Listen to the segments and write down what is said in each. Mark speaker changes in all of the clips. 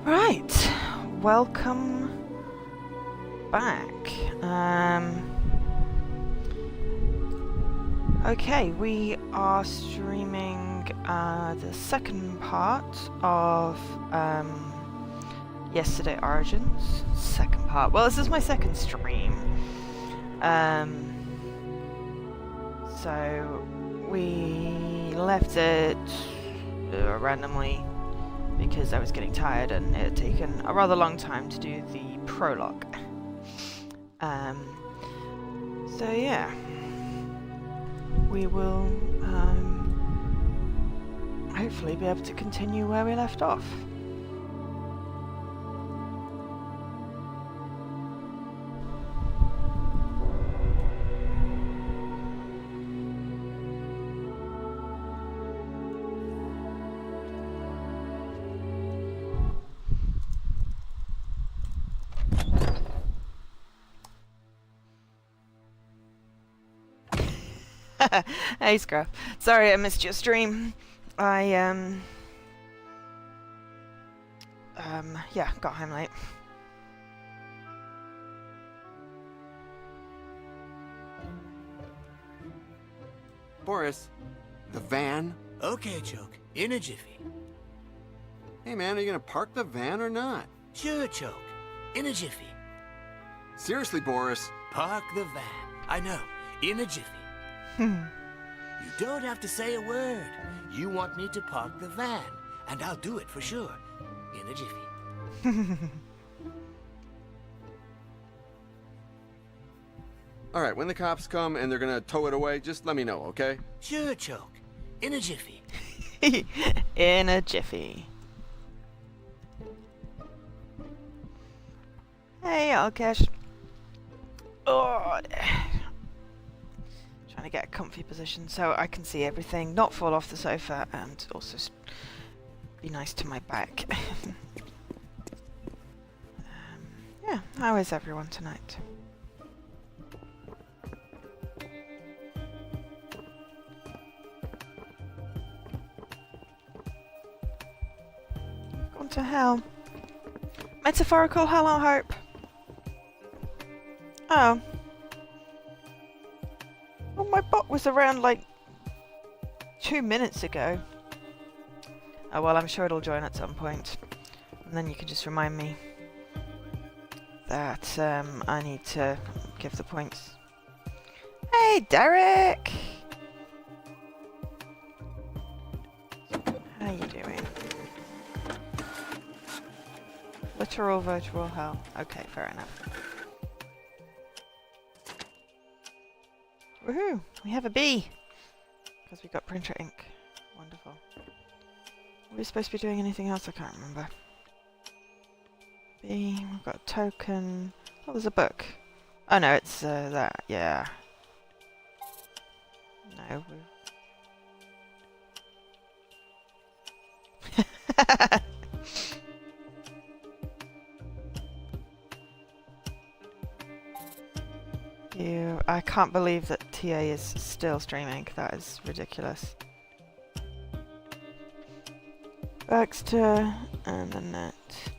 Speaker 1: Right, welcome back. Okay, we are streaming the second part of Yesterday Origins. Second part. Well, this is my second stream. So we left it randomly because I was getting tired and it had taken a rather long time to do the prologue. So yeah, we will hopefully be able to continue where we left off. Hey Scruff, sorry I missed your stream. I yeah, got home late.
Speaker 2: Boris, the van?
Speaker 3: Okay, Choke. In a jiffy.
Speaker 2: Hey man, are you gonna park the van or not?
Speaker 3: Sure, Choke. In a jiffy.
Speaker 2: Seriously, Boris.
Speaker 3: Park the van. I know. In a jiffy. You don't have to say a word. You want me to park the van, and I'll do it for sure. In a jiffy.
Speaker 2: Alright, when the cops come and they're gonna tow it away, just let me know, okay?
Speaker 3: Sure, Choke. In a jiffy.
Speaker 1: In a jiffy. Hey, Alkesh. Oh, trying to get a comfy position so I can see everything, not fall off the sofa, and also be nice to my back. Yeah, how is everyone tonight? Gone to hell. Metaphorical hell, I hope. Oh. Well, my bot was around like 2 minutes ago. Oh well, I'm sure it'll join at some point. And then you can just remind me that I need to give the points. Hey, Derek! How you doing? Literal virtual hell. Okay, fair enough. Woohoo! We have a B! Because we got printer ink. Wonderful. Were we supposed to be doing anything else? I can't remember. B, we've got a token. Oh, there's a book. Oh no, it's that, yeah. No, I can't believe that TA is still streaming. That is ridiculous. Baxter and Annette.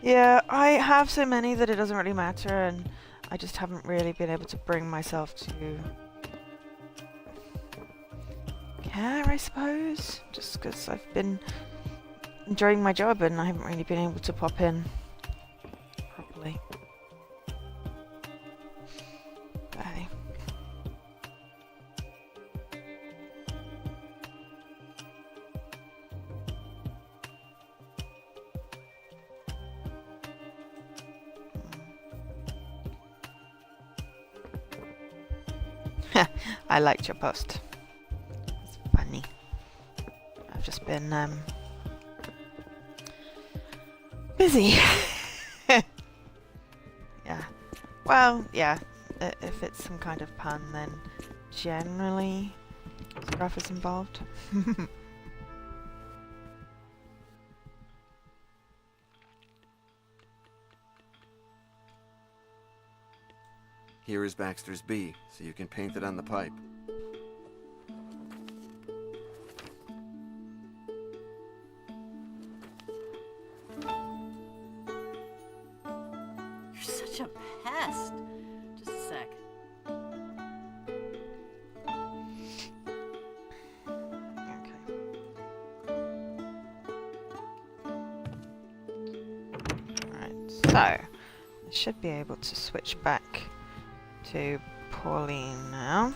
Speaker 1: Yeah, I have so many that it doesn't really matter, and I just haven't really been able to bring myself to care, I suppose. Just because I've been enjoying my job and I haven't really been able to pop in properly. Hey. I liked your post. It's funny. I've just been busy. Yeah. Well, yeah. If it's some kind of pun, then generally Scruff is involved.
Speaker 2: Here is Baxter's B, so you can paint it on the pipe.
Speaker 4: such a pest. Just a sec.
Speaker 1: Okay. Right, so I should be able to switch back to Pauline now.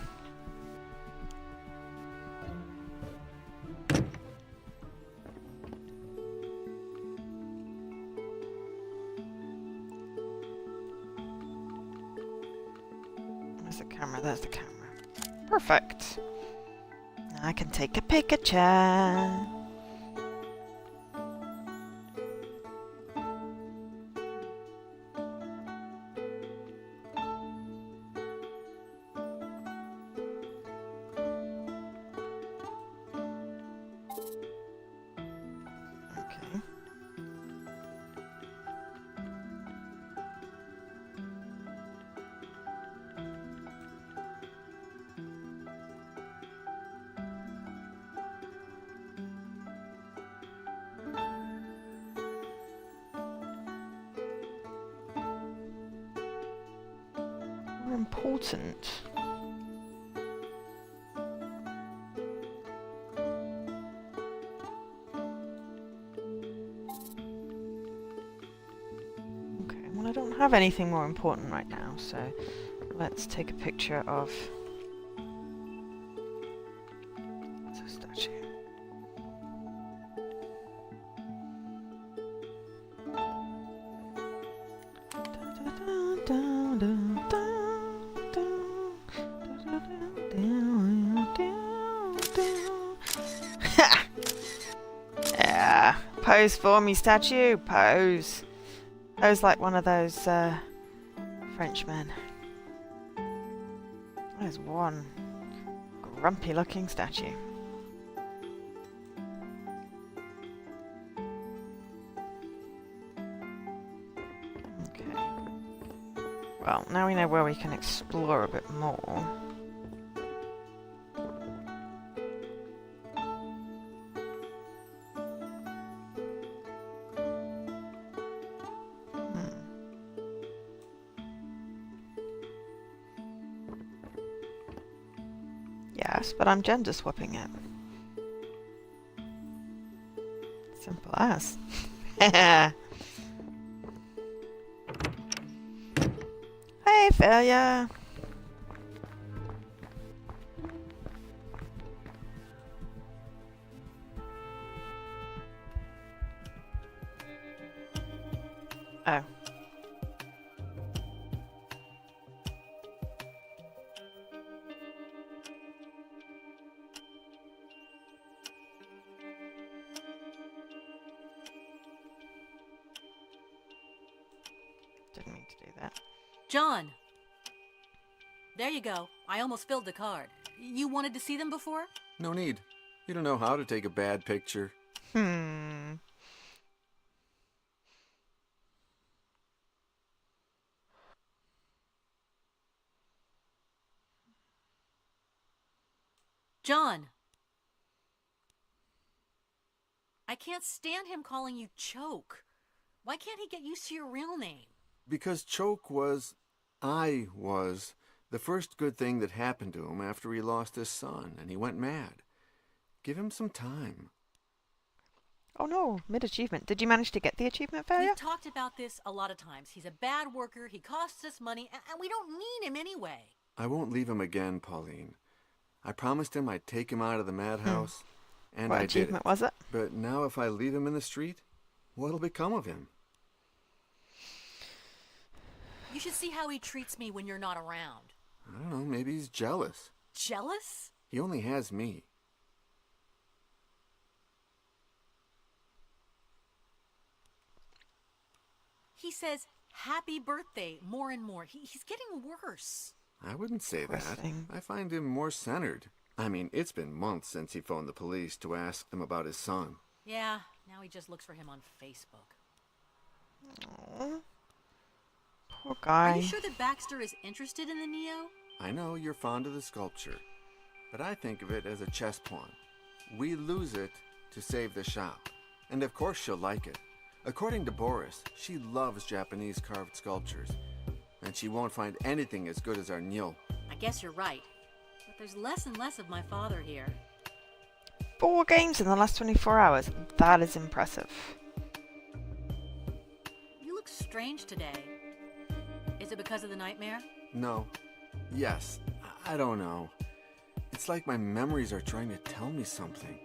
Speaker 1: There's the camera, there's the camera. Perfect. Now I can take a picture. Okay. More important. Okay, well I don't have anything more important right now, so let's take a picture of the statue. Yeah, pose for me, statue. Pose. Pose like one of those Frenchmen. There's one grumpy-looking statue. Okay. Well, now we know where we can explore a bit more. Yes, but I'm gender swapping it. Simple as. Hey, failure! Oh. Didn't mean to do that.
Speaker 4: John! There you go. I almost filled the card. You wanted to see them before?
Speaker 2: No need. You don't know how to take a bad picture.
Speaker 4: John! I can't stand him calling you Choke. Why can't he get used to your real name?
Speaker 2: Because I was, the first good thing that happened to him after he lost his son and he went mad. Give him some time.
Speaker 1: Oh no, mid-achievement. Did you manage to get the achievement, failure?
Speaker 4: We've talked about this a lot of times. He's a bad worker, he costs us money, and we don't need him anyway.
Speaker 2: I won't leave him again, Pauline. I promised him I'd take him out of the madhouse, and
Speaker 1: What
Speaker 2: I did
Speaker 1: achievement was it?
Speaker 2: But now if I leave him in the street, what'll become of him?
Speaker 4: You should see how he treats me when you're not around.
Speaker 2: I don't know, maybe he's jealous.
Speaker 4: Jealous?
Speaker 2: He only has me.
Speaker 4: He says, happy birthday, more and more. He's getting worse.
Speaker 2: I wouldn't say that.
Speaker 1: Interesting.
Speaker 2: I find him more centered. I mean, it's been months since he phoned the police to ask them about his son.
Speaker 4: Yeah, now he just looks for him on Facebook.
Speaker 1: Aww. Poor guy.
Speaker 4: Are you sure that Baxter is interested in the Neo?
Speaker 2: I know you're fond of the sculpture, but I think of it as a chess pawn. We lose it to save the shop. And of course she'll like it. According to Boris, she loves Japanese carved sculptures. and she won't find anything as good as our Nil.
Speaker 4: I guess you're right. But there's less and less of my father here.
Speaker 1: 4 games in the last 24 hours. That is impressive.
Speaker 4: You look strange today. Is it because of the nightmare?
Speaker 2: No. Yes. I don't know. It's like my memories are trying to tell me something.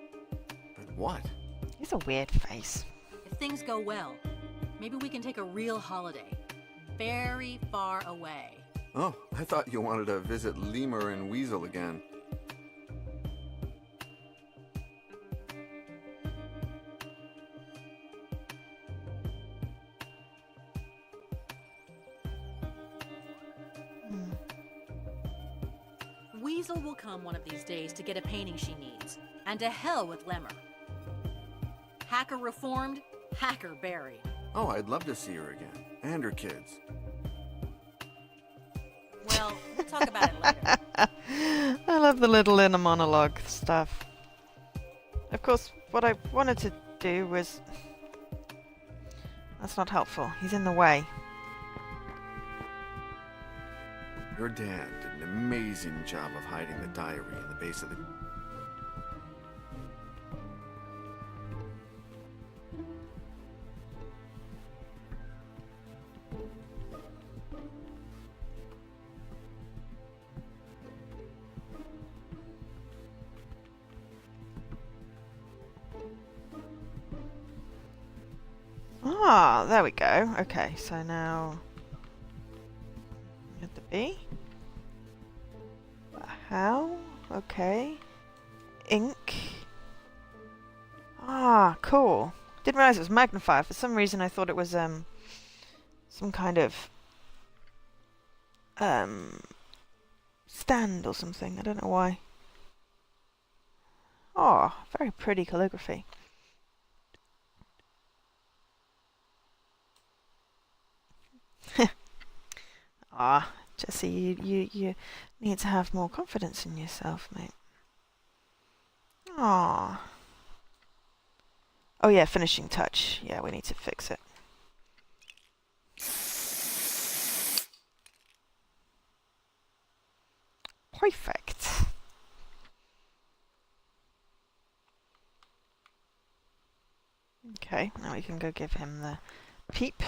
Speaker 2: But what?
Speaker 1: He's a weird face.
Speaker 4: If things go well, maybe we can take a real holiday. Very far away.
Speaker 2: Oh, I thought you wanted to visit Lemur and Weasel again.
Speaker 4: Weasel will come one of these days to get a painting she needs. And to hell with Lemur. Hacker reformed, hacker buried.
Speaker 2: Oh, I'd love to see her again. And her kids.
Speaker 4: Well, we'll talk about it later.
Speaker 1: I love the little inner monologue stuff. Of course, what I wanted to do was... That's not helpful. He's in the way.
Speaker 2: Your dad did an amazing job of hiding the diary in the base of the...
Speaker 1: Ah, there we go. Okay, so now... Get the B. How? Okay. Ink. Ah, cool. Didn't realize it was magnifier. For some reason I thought it was some kind of stand or something. I don't know why. Oh, very pretty calligraphy. Ah, Jesse, you need to have more confidence in yourself, mate. Ah. Oh yeah, finishing touch. Yeah, we need to fix it. Perfect. Okay, now we can go give him the peep.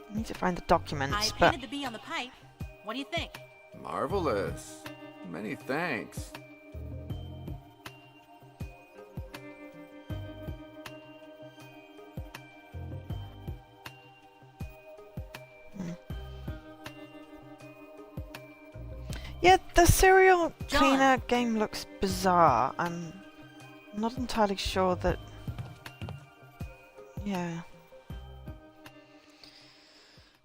Speaker 1: I need to find the documents,
Speaker 4: I
Speaker 1: but...
Speaker 4: painted the bee on the pipe. What do you think?
Speaker 2: Marvelous. Many thanks.
Speaker 1: Yeah, the serial
Speaker 4: John.
Speaker 1: cleaner game looks bizarre. I'm not entirely sure that... Yeah.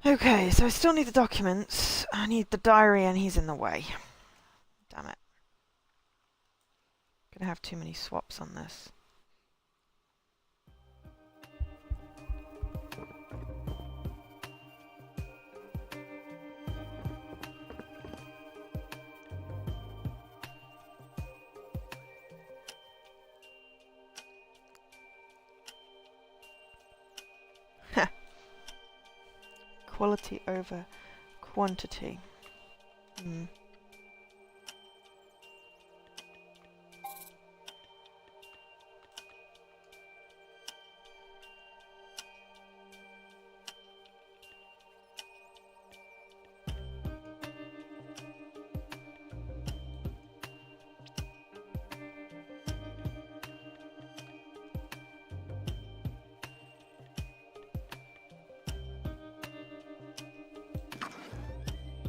Speaker 1: Okay, so I still need the documents. I need the diary and he's in the way. Damn it. Gonna have too many swaps on this. Quality over quantity. Hmm.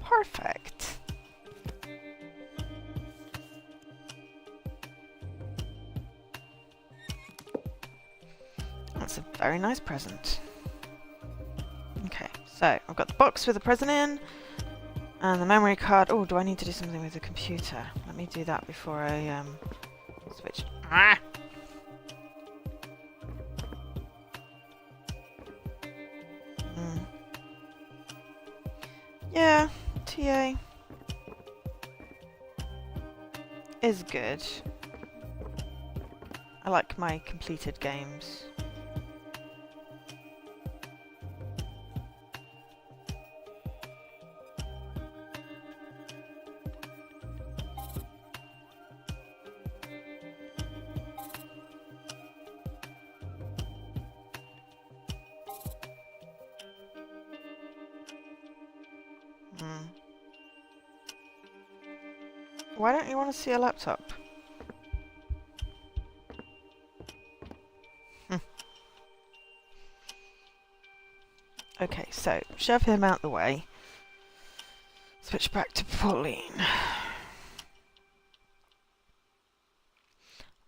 Speaker 1: Perfect. That's a very nice present. Okay, so I've got the box with the present in, and the memory card. Oh, do I need to do something with the computer? Let me do that before I switch. Ah! Yeah, TA is good. I like my completed games. Why don't you want to see a laptop? Okay, so shove him out the way. Switch back to Pauline.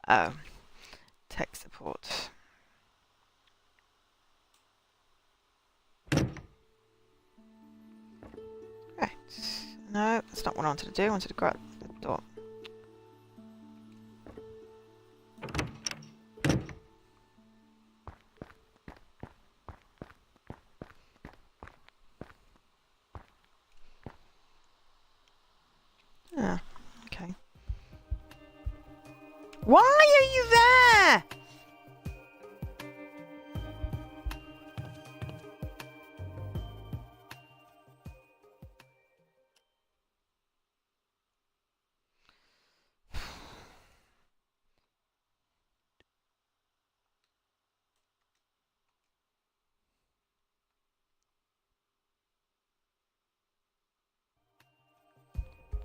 Speaker 1: Oh, tech support. Right. No, that's not what I wanted to do. I wanted to go out the door. Ah, okay. Why are you there?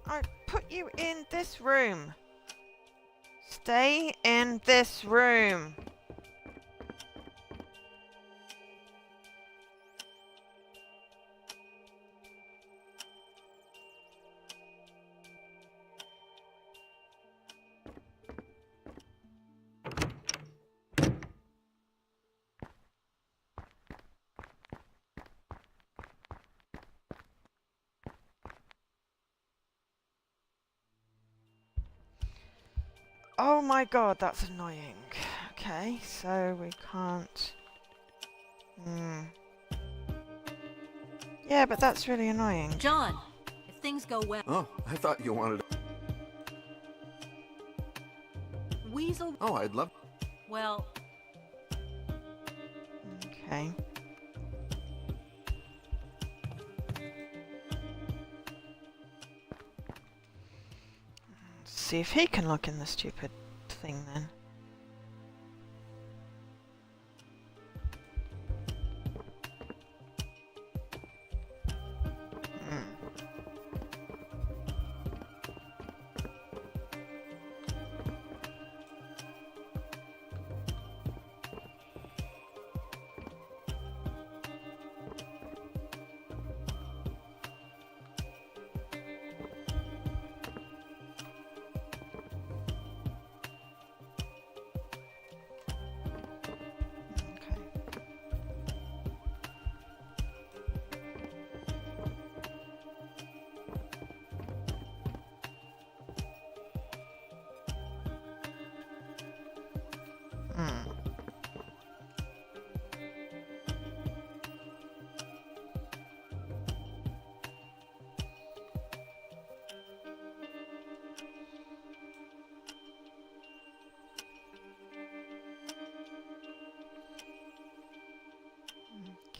Speaker 1: I put you in this room. Stay in this room. Oh my god, that's annoying. Okay, so we can't... Yeah, but that's really annoying.
Speaker 4: John, if things go well,
Speaker 2: Oh, I thought you wanted...
Speaker 4: Weasel.
Speaker 2: Oh, I'd love...
Speaker 4: Well,
Speaker 1: Okay. See if he can look in the stupid thing then.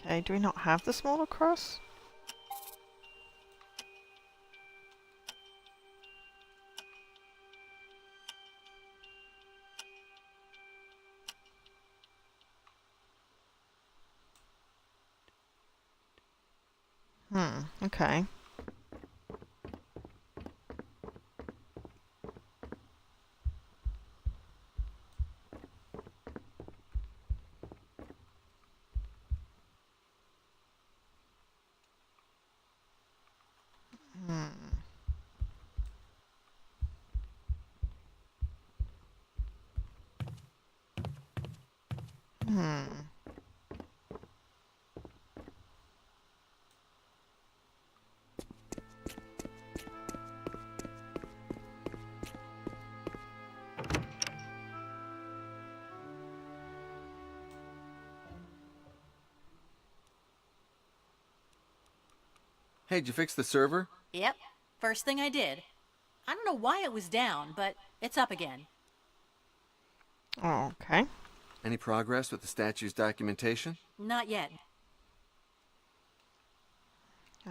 Speaker 1: Okay, do we not have the smaller cross? Okay.
Speaker 2: Hey, did you fix the server?
Speaker 4: yep, first thing I did. I don't know why it was down, but it's up again.
Speaker 1: Okay.
Speaker 2: Any progress with the statue's documentation?
Speaker 4: Not yet.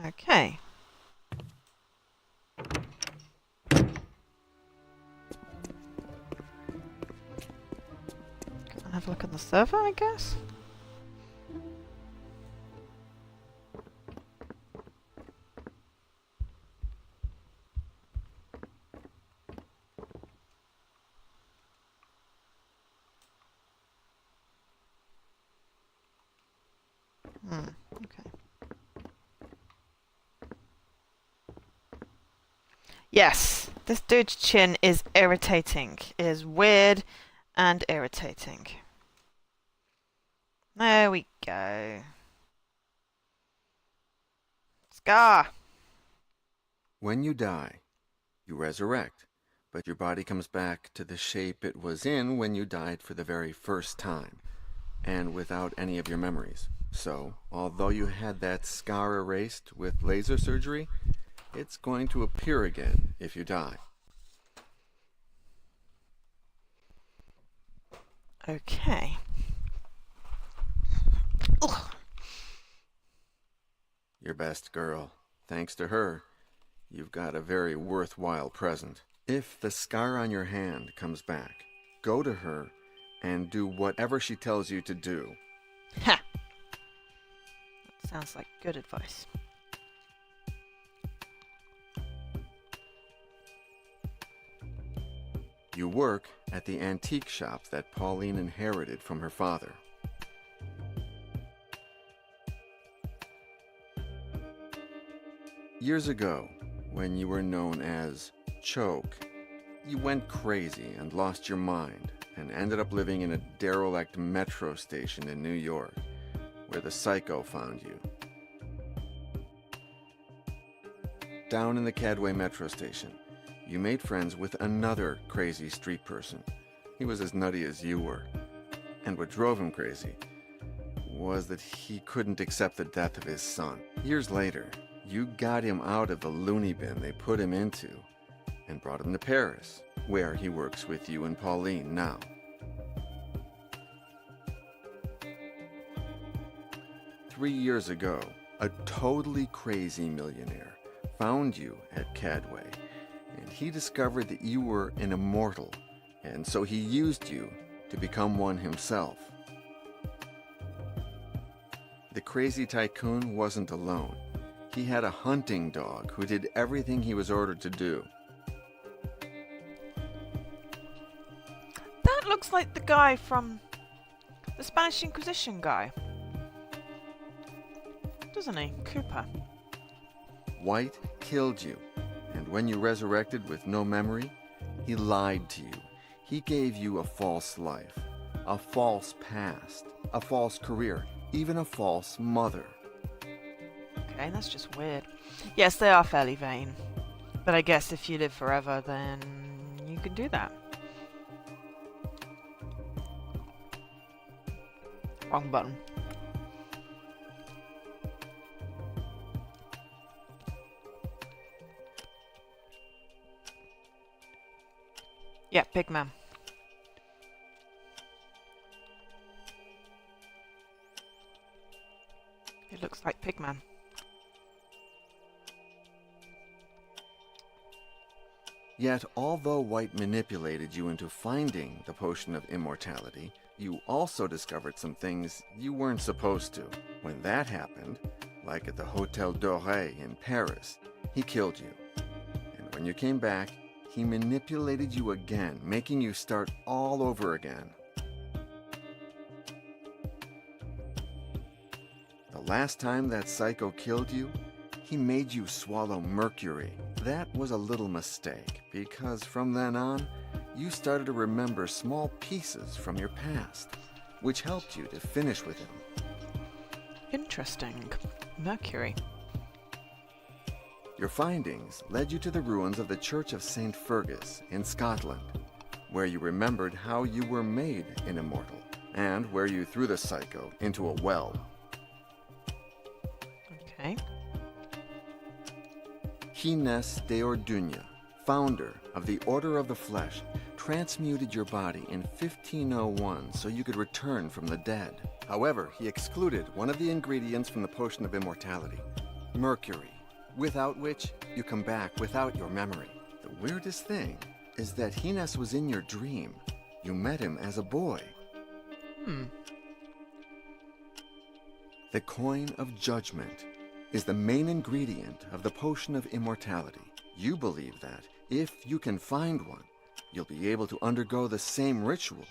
Speaker 1: Okay. Can I have a look at the server, I guess? Okay. Yes, this dude's chin is irritating. It is weird and irritating. There we go. Scar!
Speaker 2: When you die, you resurrect, but your body comes back to the shape it was in when you died for the very first time, and without any of your memories. So, although you had that scar erased with laser surgery, it's going to appear again if you die.
Speaker 1: Okay. Ugh.
Speaker 2: Your best girl. Thanks to her, you've got a very worthwhile present. If the scar on your hand comes back, go to her and do whatever she tells you to do.
Speaker 1: Ha! That sounds like good advice.
Speaker 2: You work at the antique shop that Pauline inherited from her father. Years ago, when you were known as Choke, you went crazy and lost your mind and ended up living in a derelict metro station in New York, where the Psycho found you. Down in the Cadway metro station, you made friends with another crazy street person. He was as nutty as you were. And what drove him crazy was that he couldn't accept the death of his son. Years later, you got him out of the loony bin they put him into and brought him to Paris, where he works with you and Pauline now. Three years ago, a totally crazy millionaire found you at Cadway, and he discovered that you were an immortal, and so he used you to become one himself. The crazy tycoon wasn't alone. He had a hunting dog who did everything he was ordered to do.
Speaker 1: That looks like the guy from the Spanish Inquisition guy. Doesn't he? Cooper.
Speaker 2: White killed you, and when you resurrected with no memory, he lied to you. He gave you a false life, a false past, a false career, even a false mother.
Speaker 1: Okay, that's just weird. Yes, they are fairly vain. But I guess if you live forever, then you can do that. Wrong button. Yeah, Pigman. It looks like Pigman.
Speaker 2: Yet, although White manipulated you into finding the potion of immortality, you also discovered some things you weren't supposed to. When that happened, like at the Hotel Doré in Paris, he killed you. And when you came back, he manipulated you again, making you start all over again. The last time that psycho killed you, he made you swallow mercury. That was a little mistake, because from then on, you started to remember small pieces from your past, which helped you to finish with him.
Speaker 1: Interesting. Mercury.
Speaker 2: Your findings led you to the ruins of the Church of St. Fergus in Scotland, where you remembered how you were made an immortal, and where you threw the psycho into a well.
Speaker 1: Okay.
Speaker 2: Gines de Orduña founder of the Order of the Flesh, transmuted your body in 1501 so you could return from the dead. However, he excluded one of the ingredients from the potion of immortality, mercury, without which you come back without your memory. The weirdest thing is that Hines was in your dream. You met him as a boy. The coin of judgment is the main ingredient of the potion of immortality. You believe that, if you can find one, you'll be able to undergo the same ritual,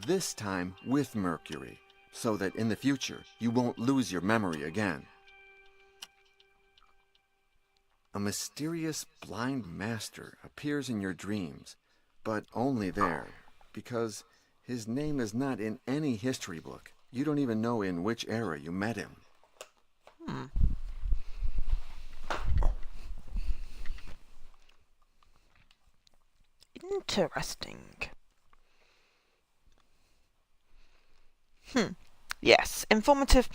Speaker 2: this time with mercury, so that in the future you won't lose your memory again. A mysterious blind master appears in your dreams, but only there, because his name is not in any history book. You don't even know in which era you met him.
Speaker 1: Interesting. Yes, informative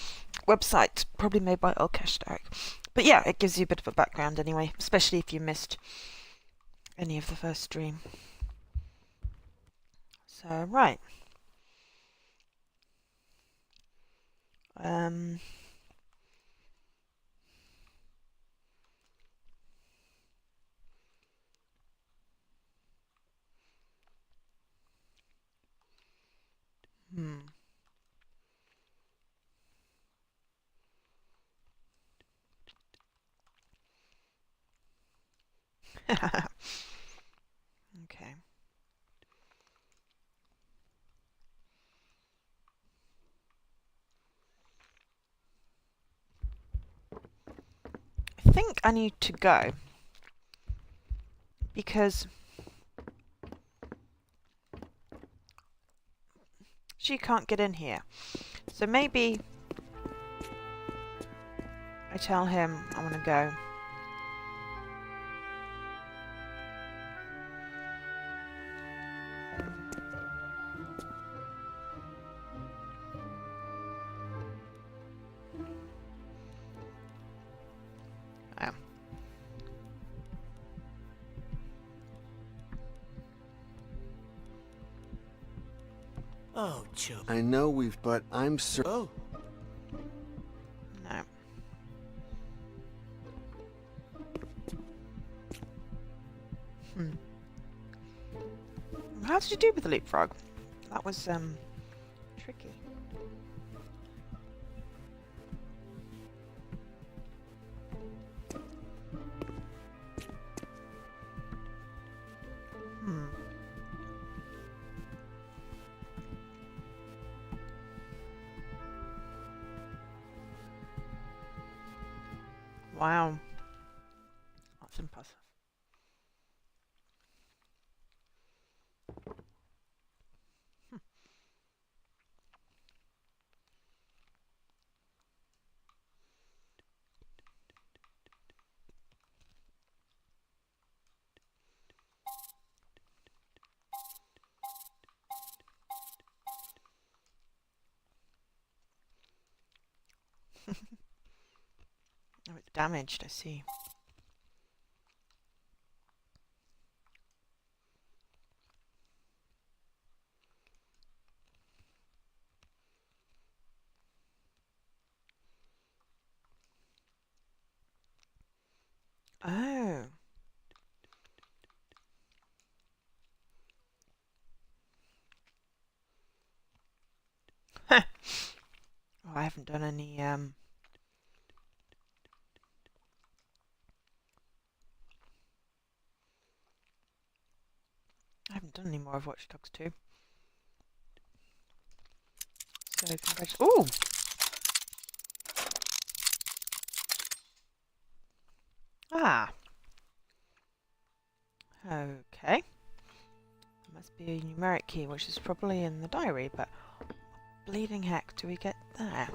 Speaker 1: website, probably made by Alkestarek. But yeah, it gives you a bit of a background anyway, especially if you missed any of the first stream. So, right. Okay. I think I need to go because she can't get in here. So maybe I tell him I want to go.
Speaker 3: Oh, Chub.
Speaker 2: I know but I'm certain.
Speaker 3: Oh.
Speaker 1: No. How did you do with the leapfrog? That was tricky. Wow. That's impressive. Oh, it's damaged, I see. Oh. Oh, I haven't done any I haven't done any more of Watch Dogs 2. So congratulations. Ooh! Ah. Okay. Must be a numeric key, which is probably in the diary, but bleeding heck do we get there?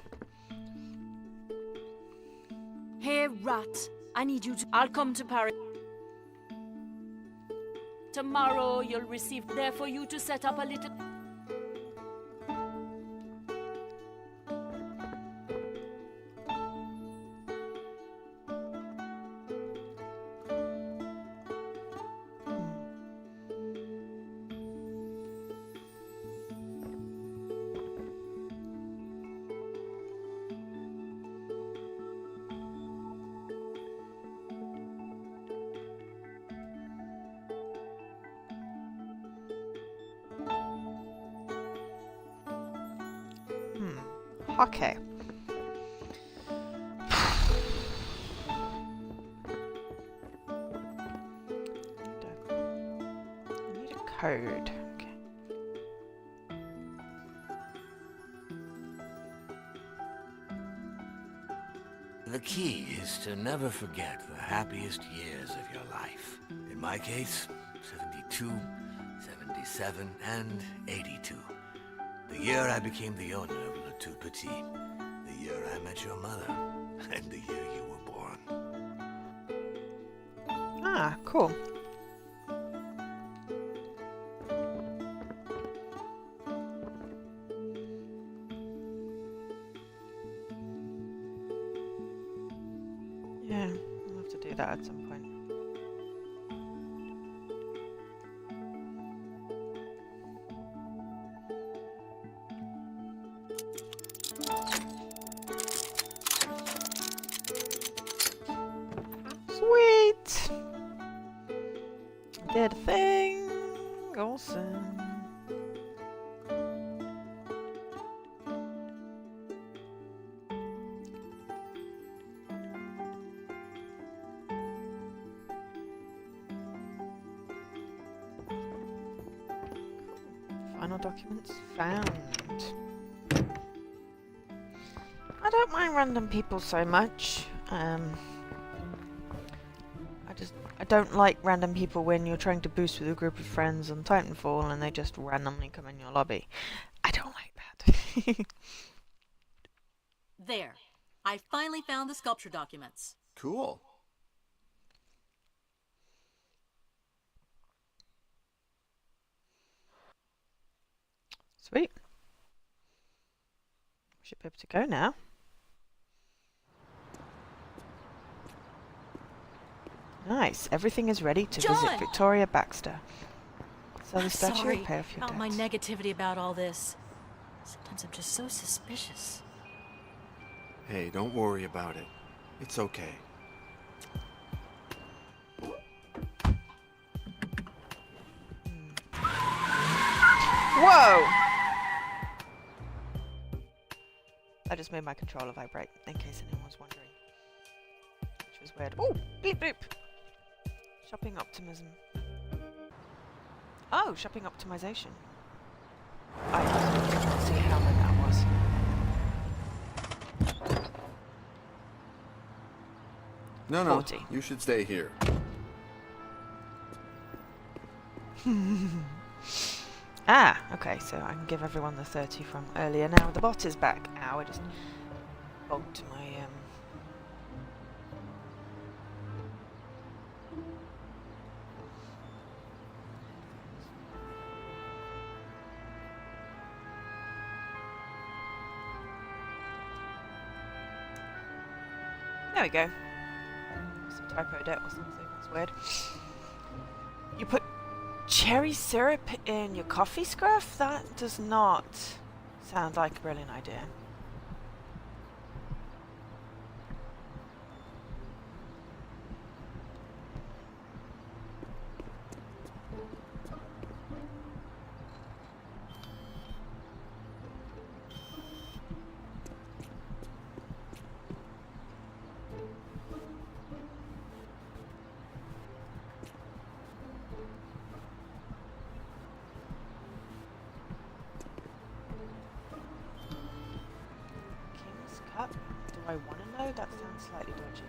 Speaker 5: Hey, rat. I need you to... I'll come to Paris. Tomorrow you'll receive there for you to set up a little...
Speaker 1: Okay. I need a code. Okay.
Speaker 3: The key is to never forget the happiest years of your life. In my case, 72, 77, and 82. The year I became the owner of Le Tout Petit. The year I met your mother. And the year you were born.
Speaker 1: Ah, cool. Yeah, I'll have to do that at some point. Sweet! Did a thing! Awesome. Final documents found. I don't mind random people so much. I don't like random people when you're trying to boost with a group of friends on Titanfall and they just randomly come in your lobby. I don't like that.
Speaker 4: There. I finally found the sculpture documents.
Speaker 2: Cool.
Speaker 1: Sweet. Should be able to go now. Nice. Everything is ready to visit
Speaker 4: John!
Speaker 1: Victoria Baxter. So the
Speaker 4: I'm
Speaker 1: statue
Speaker 4: sorry
Speaker 1: will pay off your
Speaker 4: about my
Speaker 1: debts.
Speaker 4: negativity about all this. Sometimes I'm just so suspicious.
Speaker 2: Hey, don't worry about it. It's okay.
Speaker 1: Whoa! I just made my controller vibrate, in case anyone was wondering. Which was weird. Oh! Bleep bloop! Shopping optimism. Oh, shopping optimization. I didn't see how many that was.
Speaker 2: No,
Speaker 1: 40.
Speaker 2: you should stay here.
Speaker 1: Ah, okay, so I can give everyone the 30 from earlier. Now the bot is back. Ow, I just bogged my There we go. Some typoed it or something. That's weird. You put cherry syrup in your coffee, Scruff? That does not sound like a brilliant idea. King's Cup? Do I want to know? That sounds slightly dodgy.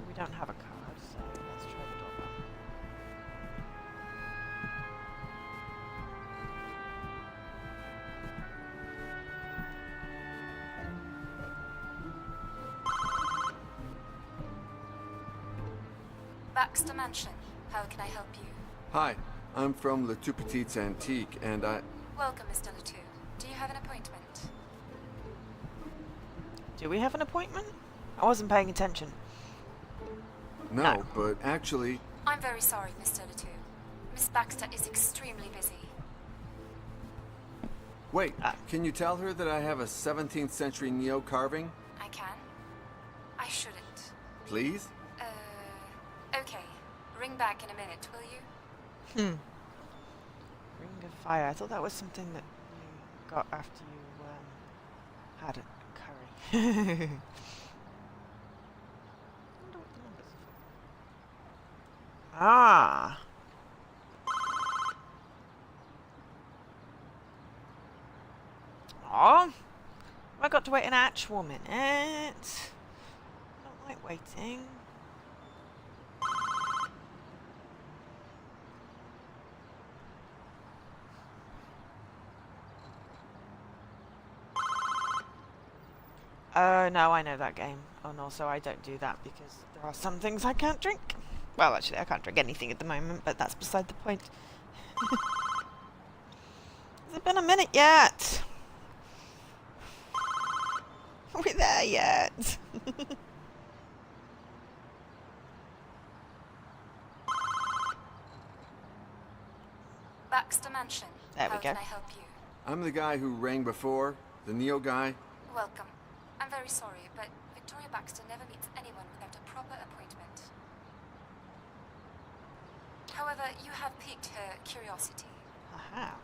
Speaker 1: We don't have a card, so let's try the doorbell.
Speaker 6: Baxter Mansion. How can I help you?
Speaker 2: Hi, I'm from Le Tout Petit's Antique, and
Speaker 6: Welcome, Mr. Letou. Do you have an appointment?
Speaker 1: Do we have an appointment? I wasn't paying attention.
Speaker 2: No, but actually,
Speaker 6: I'm very sorry, Mr. Letou. Miss Baxter is extremely busy.
Speaker 2: Wait, can you tell her that I have a 17th century Neo carving?
Speaker 6: I can. I shouldn't.
Speaker 2: Please?
Speaker 6: Okay. Ring back in a minute, will you?
Speaker 1: Ring of fire. I thought that was something that you got after you had a curry. I wonder what the numbers are for. Ah. Oh, I got to wait an actual minute. I don't like waiting. Oh, no, I know that game. Oh, and also I don't do that because there are some things I can't drink. Well, actually, I can't drink anything at the moment, but that's beside the point. Has it been a minute yet? Are we there yet?
Speaker 6: Baxter Mansion.
Speaker 1: There we
Speaker 6: How
Speaker 1: go.
Speaker 6: can I help you?
Speaker 2: I'm the guy who rang before, the Neo guy.
Speaker 6: Welcome. I'm very sorry, but Victoria Baxter never meets anyone without a proper appointment. However, you have piqued her curiosity.
Speaker 1: Aha.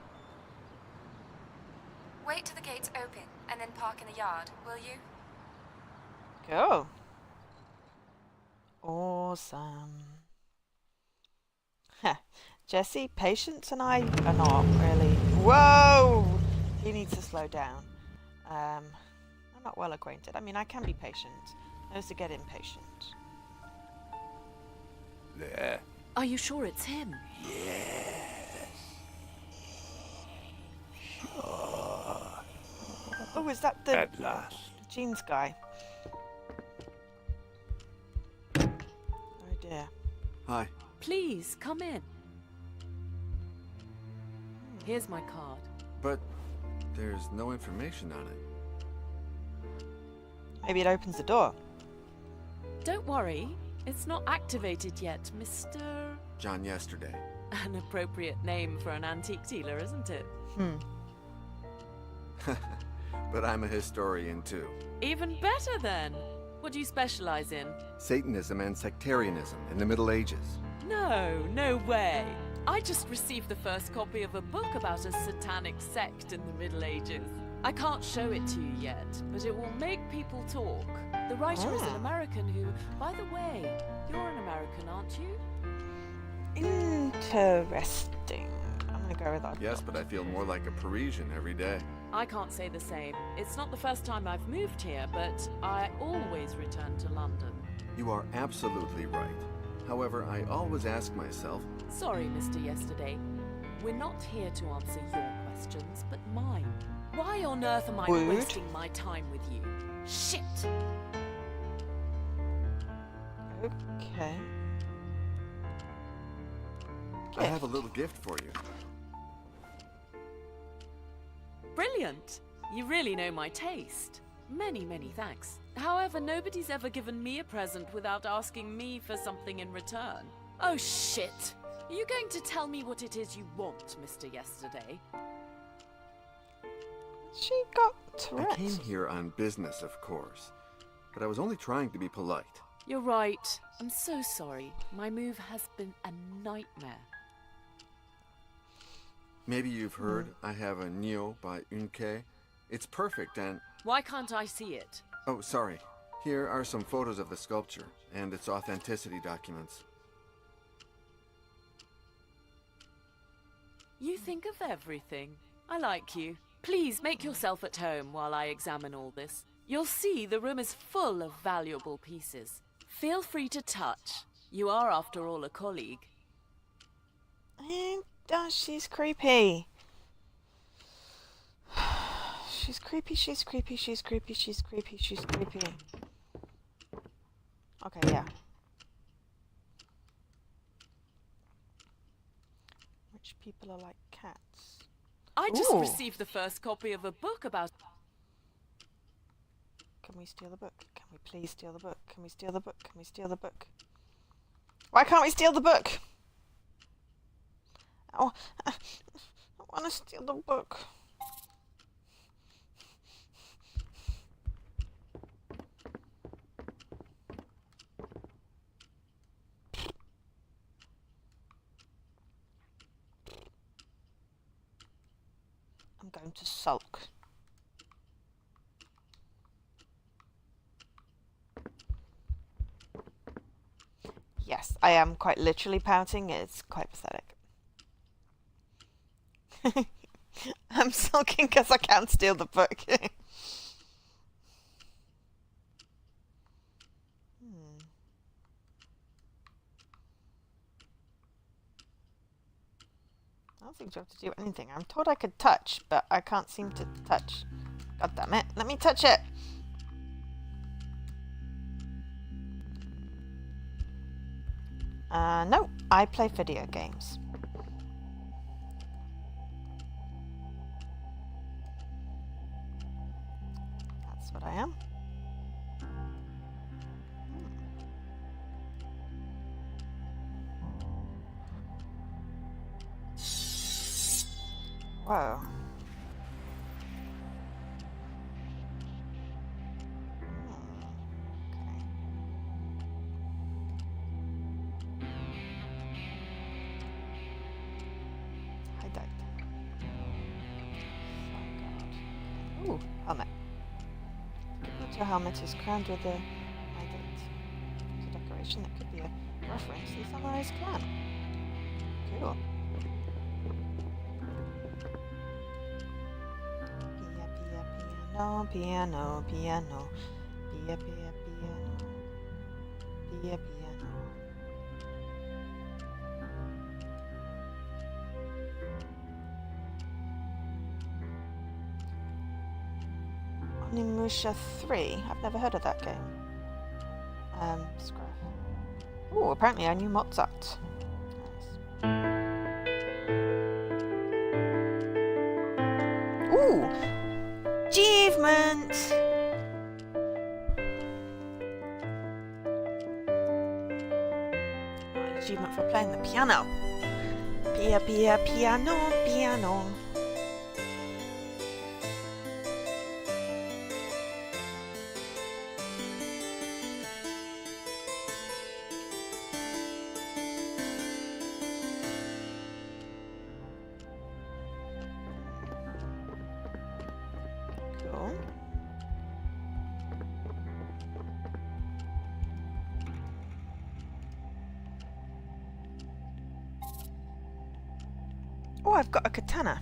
Speaker 6: Wait till the gates open and then park in the yard, will you?
Speaker 1: Go. Awesome. Heh. Jesse, Patience and I are not really... Whoa! He needs to slow down. I'm not well acquainted. I mean, I can be patient. Knows to get impatient.
Speaker 3: There.
Speaker 5: Are you sure it's him?
Speaker 1: Oh, is that the
Speaker 3: At last.
Speaker 1: jeans guy? Oh dear.
Speaker 2: Hi.
Speaker 5: Please, come in. Here's my card.
Speaker 2: But there's no information on it.
Speaker 1: Maybe it opens the door.
Speaker 5: Don't worry, it's not activated yet, Mr.
Speaker 2: John Yesterday.
Speaker 5: An appropriate name for an antique dealer, isn't it?
Speaker 2: But I'm a historian too.
Speaker 5: Even better then. What do you specialize in?
Speaker 2: Satanism and sectarianism in the Middle Ages.
Speaker 5: No way. I just received the first copy of a book about a satanic sect in the Middle Ages. I can't show it to you yet, but it will make people talk. The writer is an American who, by the way, you're an American, aren't you?
Speaker 1: Interesting. I'm gonna go with that.
Speaker 2: Yes, but I feel more like a Parisian every day.
Speaker 5: I can't say the same. It's not the first time I've moved here, but I always return to London.
Speaker 2: You are absolutely right. However, I always ask myself,
Speaker 5: Sorry, Mr. Yesterday. We're not here to answer your questions, but mine. Why on earth am I
Speaker 1: Rude.
Speaker 5: wasting my time with you? Shit!
Speaker 1: Okay.
Speaker 2: I have a little gift for you.
Speaker 5: Brilliant! You really know my taste. Many thanks. However, nobody's ever given me a present without asking me for something in return. Oh shit! Are you going to tell me what it is you want, Mr. Yesterday?
Speaker 1: She got
Speaker 2: I
Speaker 1: Tourette's.
Speaker 2: came here on business, of course. But I was only trying to be polite.
Speaker 5: You're right. I'm so sorry. My move has been a nightmare.
Speaker 2: Maybe you've heard I have a Neo by Unke. It's perfect and...
Speaker 5: Why can't I see it?
Speaker 2: Oh, sorry. Here are some photos of the sculpture and its authenticity documents.
Speaker 5: You think of everything. I like you. Please make yourself at home while I examine all this. You'll see the room is full of valuable pieces. Feel free to touch. You are, after all, a colleague.
Speaker 1: She's creepy. She's creepy, she's creepy, she's creepy, she's creepy, she's creepy. Okay, yeah. Rich people are like cats.
Speaker 5: I just
Speaker 1: Ooh.
Speaker 5: received the first copy of a book about...
Speaker 1: Can we steal the book? Can we please steal the book? Can we steal the book? Can we steal the book? Why can't we steal the book? Oh, I want to steal the book. I'm going to sulk. Yes, I am quite literally pouting. It's quite pathetic. I'm sulking because I can't steal the book. I don't seem to have to do anything. I'm told I could touch, but I can't seem to touch. God damn it. Let me touch it. No, I play video games. That's what I am. Whoa. Ooh, helmet. Your helmet is crowned with a hydrate. It's a decoration that could be a reference to the Sunrise Clan. Cool. Pia, pia, piano, piano. Pia, pia, piano. Pia, piano. Onimusha 3. I've never heard of that game. Scruff. Ooh, apparently I knew Mozart. Nice. Ooh! Achievement! An achievement for playing the piano. Pia, pia, piano, piano. Oh, I've got a katana.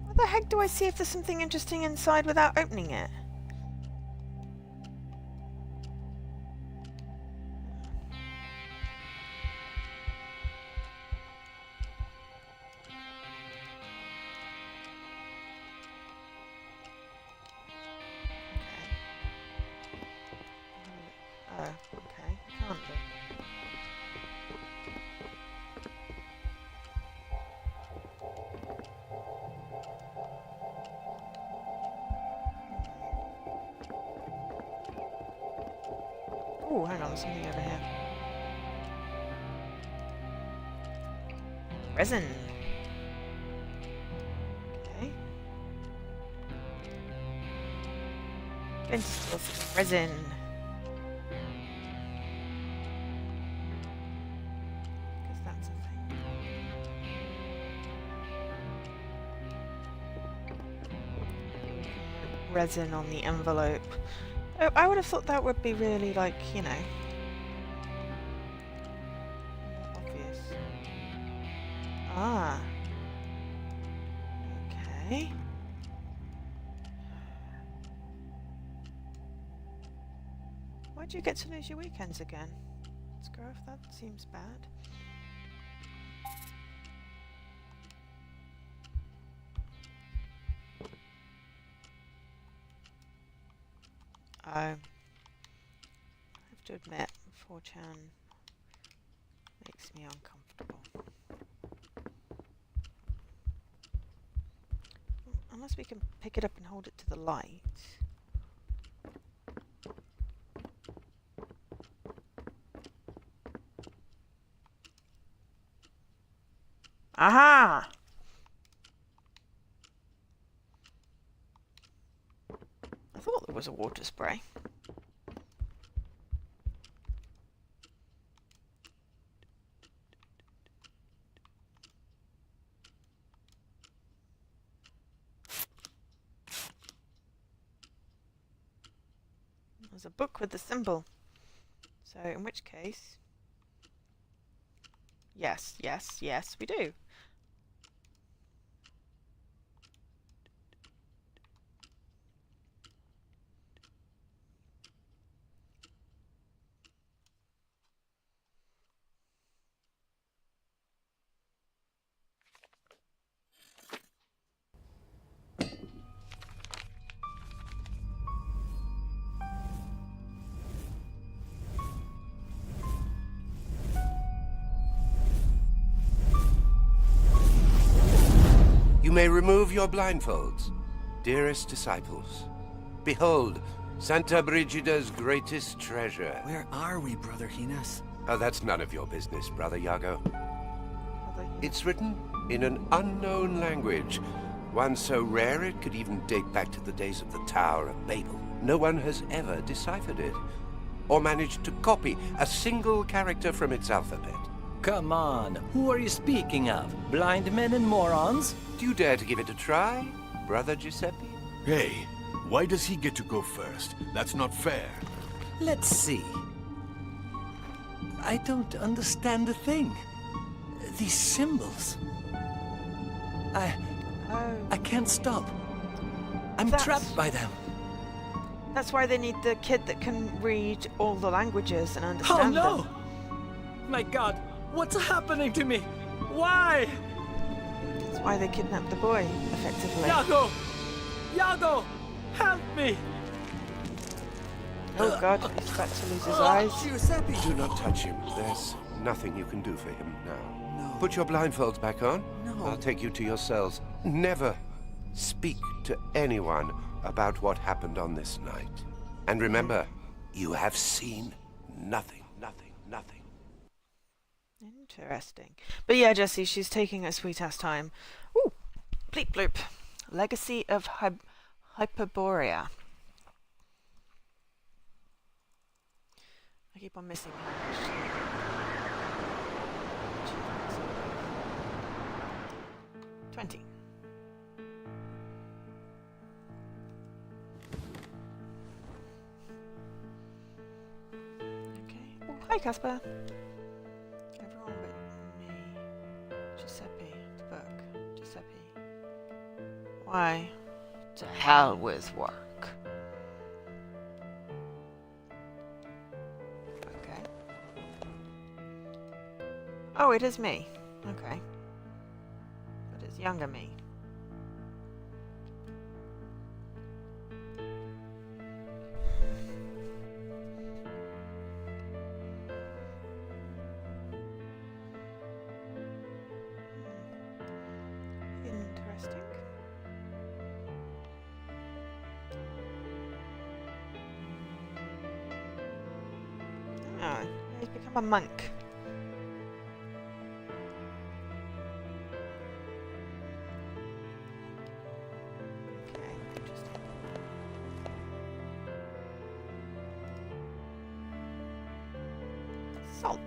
Speaker 1: What the heck do I see if there's something interesting inside without opening it? Okay. Oh, okay. Can't do. Oh, hang on, there's something over here. Resin. Okay. Going to steal some resin. Because that's a thing. Resin on the envelope. Oh, I would have thought that would be really, like, you know, obvious. Ah. Okay. Why'd you get to lose your weekends again? Scruff, that seems bad. I have to admit, 4chan makes me uncomfortable. Unless we can pick it up and hold it to the light. Aha! I thought there was a water spray. There's a book with the symbol. So, in which case... Yes, yes, yes, we do.
Speaker 7: You may remove your blindfolds, dearest disciples. Behold, Santa Brigida's greatest treasure.
Speaker 8: Where are we, Brother Hinas?
Speaker 7: Oh, that's none of your business, Brother Iago.
Speaker 1: Although you-
Speaker 7: It's written in an unknown language, one so rare it could even date back to the days of the Tower of Babel. No one has ever deciphered it, or managed to copy a single character from its alphabet.
Speaker 8: Come on, who are you speaking of? Blind men and morons?
Speaker 7: Do you dare to give it a try, Brother Giuseppe?
Speaker 9: Hey, why does he get to go first? That's not fair.
Speaker 8: Let's see. I don't understand a thing. These symbols. I can't stop. I'm
Speaker 1: That's-
Speaker 8: trapped by them.
Speaker 1: That's why they need the kid that can read all the languages and
Speaker 8: Oh
Speaker 1: understand
Speaker 8: no!
Speaker 1: them.
Speaker 8: My God, what's happening to me? Why?
Speaker 1: That's why they kidnapped the boy, effectively.
Speaker 8: Iago! Iago! Help me!
Speaker 1: Oh god, he's about to lose his eyes.
Speaker 8: Giuseppe!
Speaker 7: Do not touch him. There's nothing you can do for him now. Put your blindfolds back on.
Speaker 8: No.
Speaker 7: I'll take you to your cells. Never speak to anyone about what happened on this night. And remember, you have seen nothing, nothing, nothing.
Speaker 1: Interesting. But yeah, Jessie, she's taking her sweet ass time. Ooh, bleep bloop. Legacy of Hyperborea. I keep on missing her. 20. Okay. Oh, hi, Casper. Everyone but me. Giuseppe. The book. Giuseppe. Why? To hell with work. Okay. Oh, it is me. Okay. But it's younger me. Interesting. Oh, he's become a monk. Okay, interesting. Salt.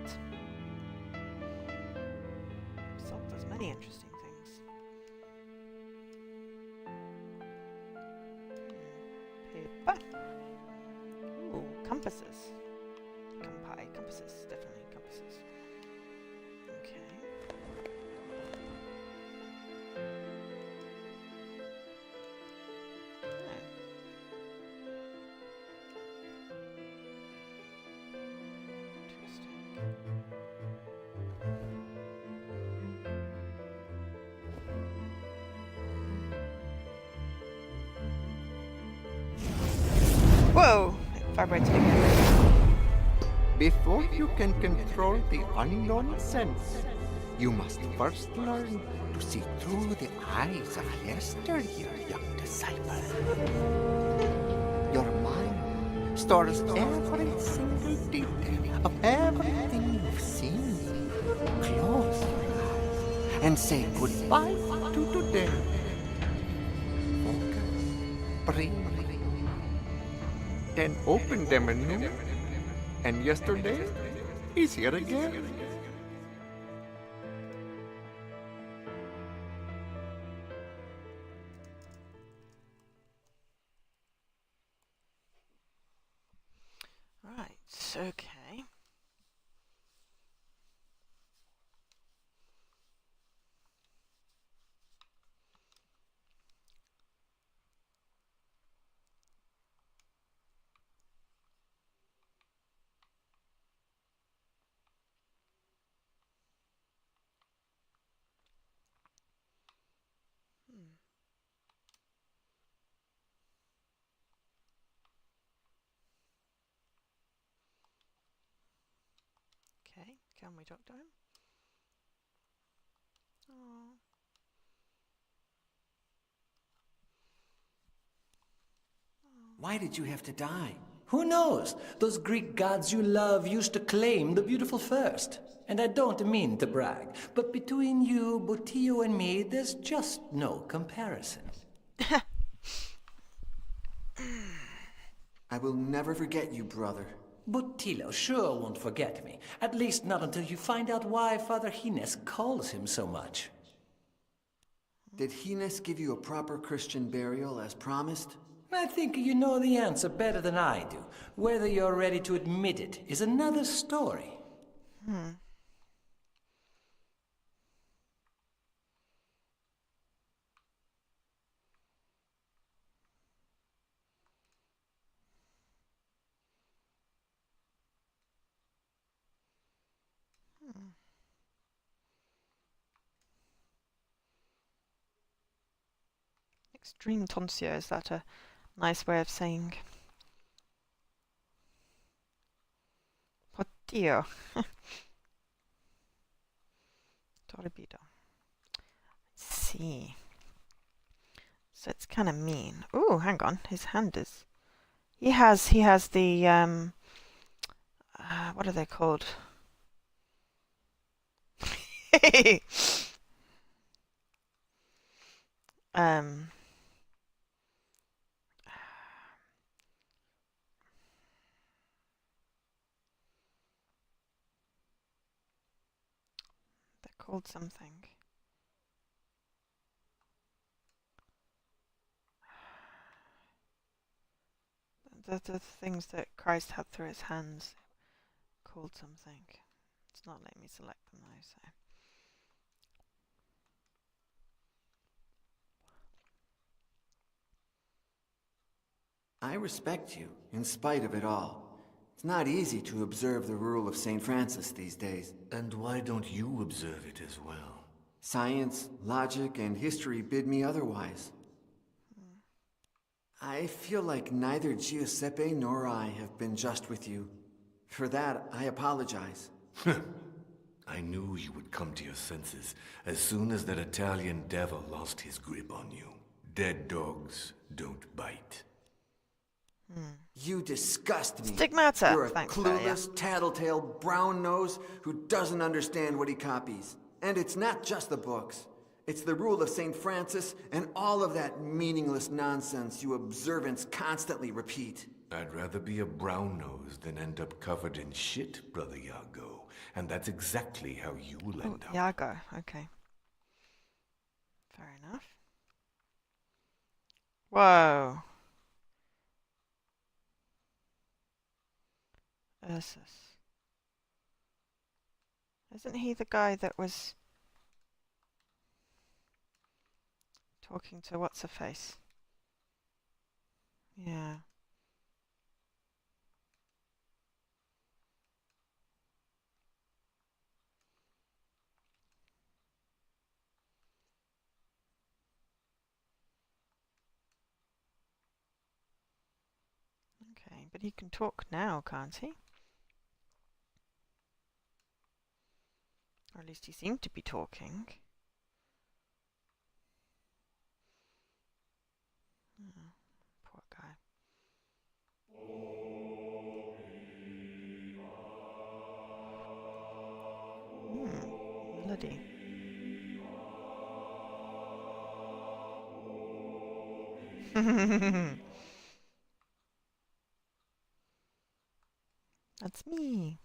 Speaker 1: Salt does many interesting things. Paper. Ooh, compasses. Compasses, definitely compasses. Okay. Interesting. Whoa! It vibrated again.
Speaker 10: Before you can control the unknown sense, you must first learn to see through the eyes of yesteryear, young disciple. Your mind stores every single detail of everything you've seen. Close your eyes, and say goodbye to today. Focus, breathe, then open them anew. And yesterday is here again.
Speaker 1: Right, okay. Okay, can we talk to him? Oh.
Speaker 8: Why did you have to die? Who knows? Those Greek gods you love used to claim the beautiful first. And I don't mean to brag, but between you, Botillo, and me, there's just no comparison.
Speaker 11: I will never forget you, brother.
Speaker 8: Botillo sure won't forget me. At least not until you find out why Father Gines calls him so much.
Speaker 11: Did Gines give you a proper Christian burial as promised?
Speaker 8: I think you know the answer better than I do. Whether you're ready to admit it is another story.
Speaker 1: Extreme tonsure, is that a nice way of saying Podio? Torbido. See. So it's kind of mean. Ooh, hang on. His hand is. He has the what are they called? They're called something. The things that Christ had through his hands, called something. It's not letting me select them though, so.
Speaker 11: I respect you, in spite of it all. It's not easy to observe the rule of St. Francis these days.
Speaker 3: And why don't you observe it as well?
Speaker 11: Science, logic, and history bid me otherwise. I feel like neither Giuseppe nor I have been just with you. For that, I apologize.
Speaker 3: I knew you would come to your senses as soon as that Italian devil lost his grip on you. Dead dogs don't bite.
Speaker 11: You disgust me.
Speaker 1: Stigmata.
Speaker 11: You're a
Speaker 1: Thanks,
Speaker 11: clueless, tattletale, brown nose who doesn't understand what he copies. And it's not just the books. It's the rule of St. Francis and all of that meaningless nonsense you observants constantly repeat.
Speaker 3: I'd rather be a brown nose than end up covered in shit, Brother Iago. And that's exactly how you will end up.
Speaker 1: Iago, okay. Fair enough. Whoa. Ursus. Isn't he the guy that was talking to what's-her-face? Yeah. Okay, but he can talk now, can't he? Or at least he seemed to be talking. Oh, poor guy. Melody. That's me.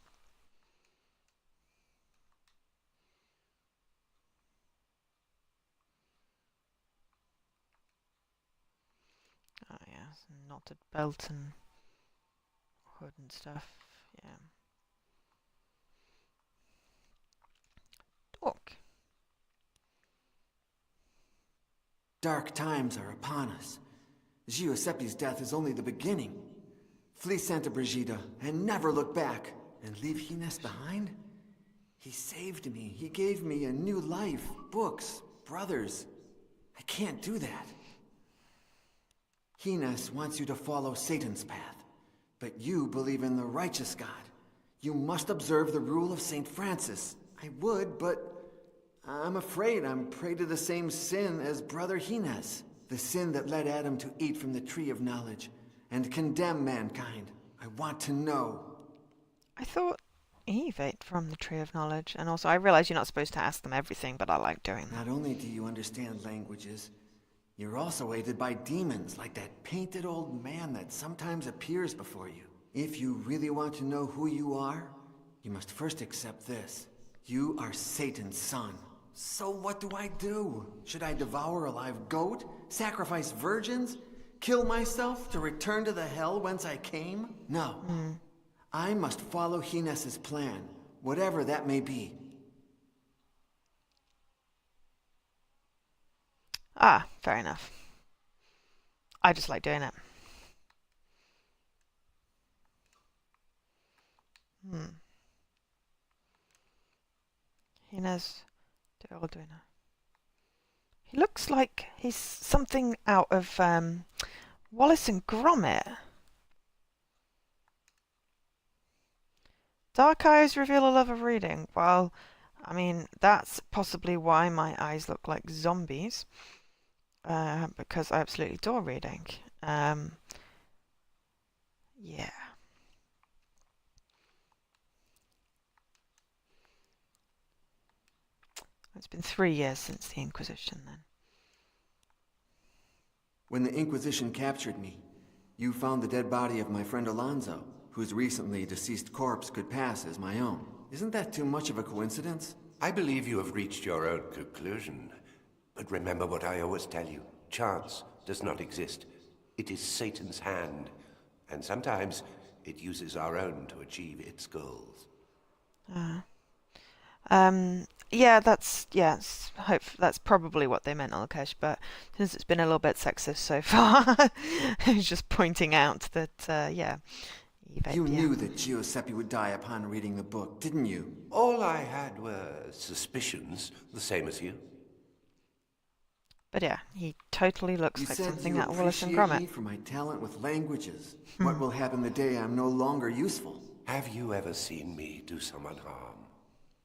Speaker 1: Oh yeah, knotted belt and hood and stuff. Yeah. Talk.
Speaker 11: Dark times are upon us. Giuseppe's death is only the beginning. Flee Santa Brigida and never look back. And leave Hines behind? He saved me. He gave me a new life. Books. Brothers. I can't do that. Hines wants you to follow Satan's path. But you believe in the righteous God. You must observe the rule of St. Francis. I would, but I'm afraid I'm prey to the same sin as Brother Hines. The sin that led Adam to eat from the tree of knowledge and condemn mankind. I want to know.
Speaker 1: I thought Eve ate from the tree of knowledge, and also I realize you're not supposed to ask them everything, but I like doing that.
Speaker 11: Not only do you understand languages, you're also aided by demons like that painted old man that sometimes appears before you. If you really want to know who you are, you must first accept this. You are Satan's son. So what do I do? Should I devour a live goat? Sacrifice virgins? Kill myself to return to the hell whence I came? No. I must follow Hines' plan, whatever that may be.
Speaker 1: Ah, fair enough. I just like doing it. Hines de Orduna. He looks like he's something out of Wallace and Gromit. Dark eyes reveal a love of reading. Well, I mean, that's possibly why my eyes look like zombies. Because I absolutely adore reading. Yeah. It's been 3 years since the Inquisition, then.
Speaker 11: When the Inquisition captured me, you found the dead body of my friend Alonzo, whose recently deceased corpse could pass as my own. Isn't that too much of a coincidence?
Speaker 7: I believe you have reached your own conclusion. But remember what I always tell you. Chance does not exist. It is Satan's hand. And sometimes it uses our own to achieve its goals.
Speaker 1: Yeah, that's probably what they meant, Alkesh, but since it's been a little bit sexist so far, I was just pointing out that, yeah.
Speaker 11: You knew that Giuseppe would die upon reading the book, didn't you?
Speaker 7: All I had were suspicions, the same as you.
Speaker 1: But yeah, he totally looks like something out of Wallace and
Speaker 11: You said you
Speaker 1: Gromit.
Speaker 11: appreciate me for my talent with languages. What will happen the day I'm no longer useful?
Speaker 7: Have you ever seen me do someone harm?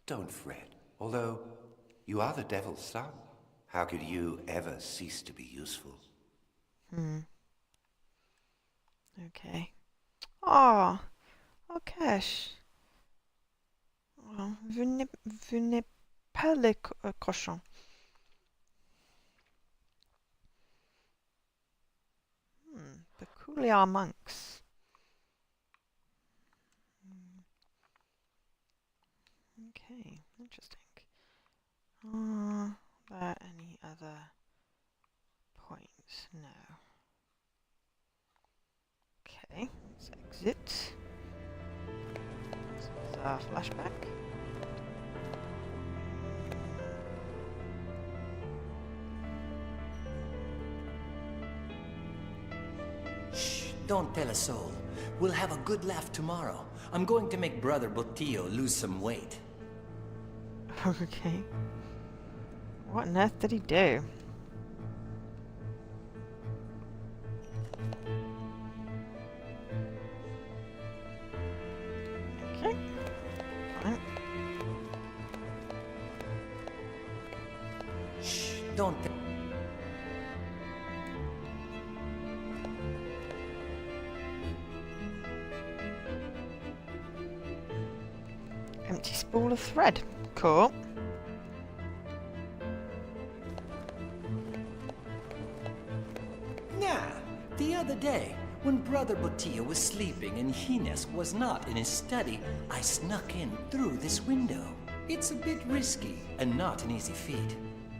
Speaker 7: Don't fret. Although, you are the devil's son. How could you ever cease to be useful?
Speaker 1: Okay. Oh, Alkesh. Oh, vous n'êtes pas les cochons. Peculiar monks. Okay, interesting. Are there any other points? No. Okay, let's exit. This is our flashback.
Speaker 8: Shh, don't tell a soul. We'll have a good laugh tomorrow. I'm going to make Brother Botillo lose some weight.
Speaker 1: Okay. What on earth did he do? Okay. Fine.
Speaker 8: Shh, don't tell.
Speaker 1: Empty spool of thread. Cool.
Speaker 8: Nah, other day, when Brother Botillo was sleeping and Hines was not in his study, I snuck in through this window. It's a bit risky and not an easy feat.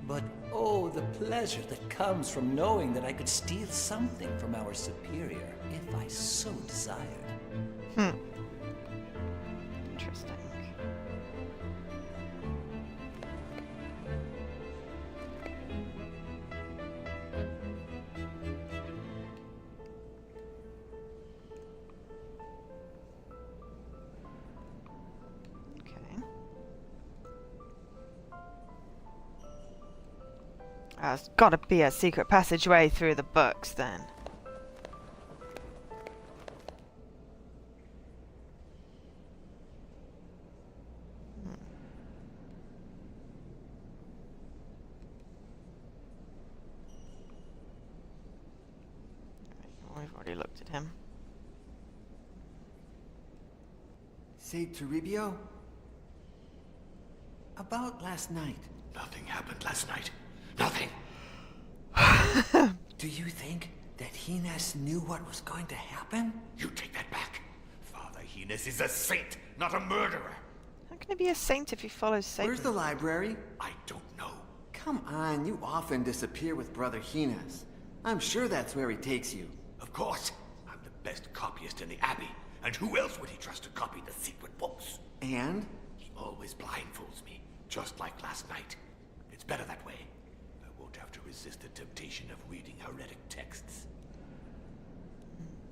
Speaker 8: But oh, the pleasure that comes from knowing that I could steal something from our superior if I so desired.
Speaker 1: Interesting. There's got to be a secret passageway through the books, then. We've already looked at him.
Speaker 11: Say, Toribio? About last night.
Speaker 3: Nothing happened last night. Nothing.
Speaker 11: Do you think that Hines knew what was going to happen?
Speaker 3: You take that back. Father Hines is a saint, not a murderer.
Speaker 1: How can he be a saint if he follows Satan?
Speaker 11: Where's the library?
Speaker 3: I don't know.
Speaker 11: Come on, you often disappear with Brother Hines. I'm sure that's where he takes you.
Speaker 3: Of course. I'm the best copyist in the Abbey. And who else would he trust to copy the secret books?
Speaker 11: And?
Speaker 3: He always blindfolds me, just like last night. It's better that way. I won't have to resist the temptation of reading heretic texts.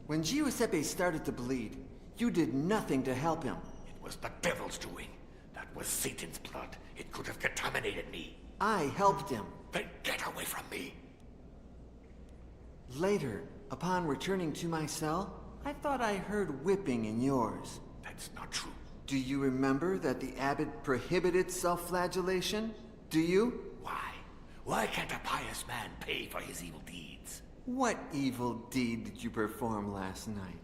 Speaker 11: When Giuseppe started to bleed, you did nothing to help him.
Speaker 3: It was the devil's doing. That was Satan's blood. It could have contaminated me.
Speaker 11: I helped him.
Speaker 3: Then get away from me.
Speaker 11: Later, upon returning to my cell, I thought I heard whipping in yours.
Speaker 3: That's not true.
Speaker 11: Do you remember that the abbot prohibited self-flagellation? Do you?
Speaker 3: Why? Why can't a pious man pay for his evil deeds?
Speaker 11: What evil deed did you perform last night?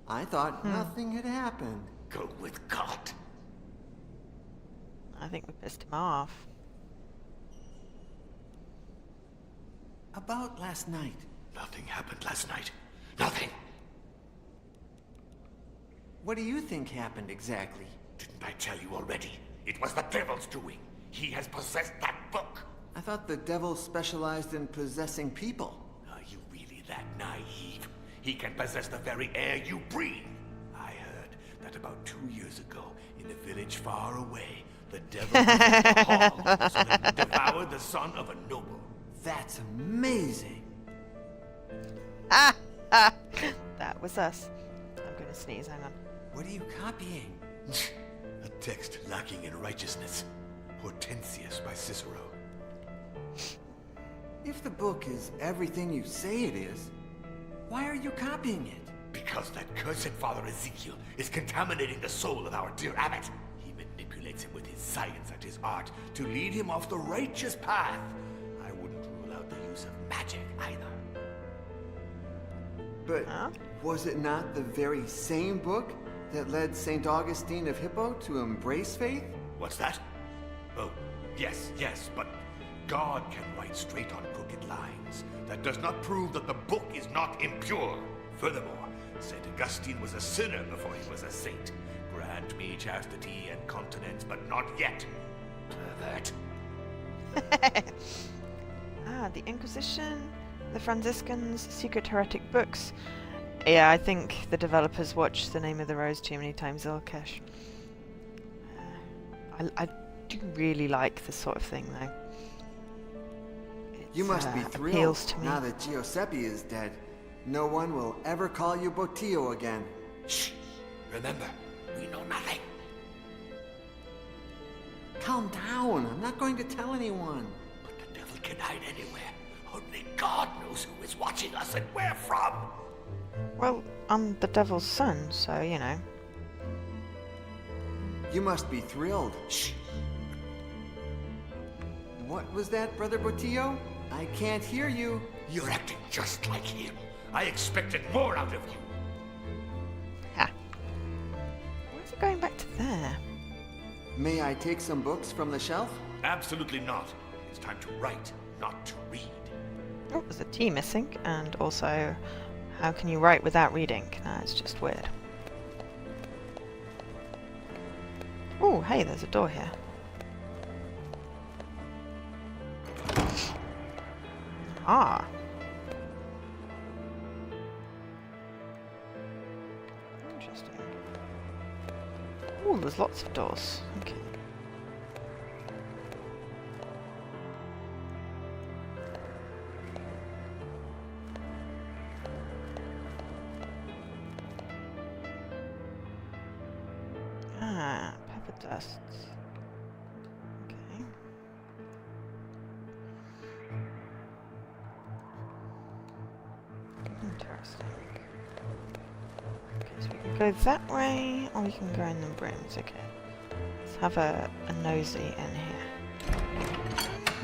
Speaker 11: I thought nothing had happened.
Speaker 3: Go with God.
Speaker 1: I think we pissed him off.
Speaker 11: About last night.
Speaker 3: Nothing happened last night. Nothing.
Speaker 11: What do you think happened exactly?
Speaker 3: Didn't I tell you already? It was the devil's doing. He has possessed that book.
Speaker 11: I thought the devil specialized in possessing people.
Speaker 3: Are you really that naive? He can possess the very air you breathe. I heard that about 2 years ago, in a village far away, the devil was in the hall so that he devoured the son of a noble.
Speaker 11: That's amazing.
Speaker 1: That was us. I'm gonna sneeze, hang on.
Speaker 11: What are you copying?
Speaker 3: A text lacking in righteousness. Hortensius by Cicero.
Speaker 11: If the book is everything you say it is, why are you copying it?
Speaker 3: Because that cursed Father Ezekiel is contaminating the soul of our dear abbot. He manipulates him with his science and his art to lead him off the righteous path. I wouldn't rule out the use of magic either.
Speaker 11: But was it not the very same book that led St. Augustine of Hippo to embrace faith?
Speaker 3: What's that? Oh, yes, but God can write straight on crooked lines. That does not prove that the book is not impure. Furthermore, St. Augustine was a sinner before he was a saint. Grant me chastity and continence, but not yet. Pervert.
Speaker 1: The Inquisition, the Franciscans, secret heretic books. Yeah, I think the developers watched The Name of the Rose too many times, Ilkesh. I do really like this sort of thing, though.
Speaker 11: You must be thrilled
Speaker 1: appeals to me.
Speaker 11: now that Giuseppe is dead. No one will ever call you Botillo again.
Speaker 3: Shh! Remember, we know nothing.
Speaker 11: Calm down. I'm not going to tell anyone.
Speaker 3: But the devil can hide anywhere. Only God knows who is watching us and where from.
Speaker 1: Well, I'm the devil's son, so, you know.
Speaker 11: You must be thrilled.
Speaker 3: Shh!
Speaker 11: What was that, Brother Botillo? I can't hear you.
Speaker 3: You're acting just like him. I expected more out of you.
Speaker 1: Ha. Why is it going back to there?
Speaker 11: May I take some books from the shelf?
Speaker 3: Absolutely not. It's time to write, not to read.
Speaker 1: Oh, there's a T missing, and also How can you write without reading? No, it's just weird. Oh, hey, there's a door here. Ah. Interesting. Oh, there's lots of doors. Okay. Ah, pepper dusts. Okay. Interesting. Okay, so we can go that way, or we can go in the rooms. Okay. Let's have a nosy in here.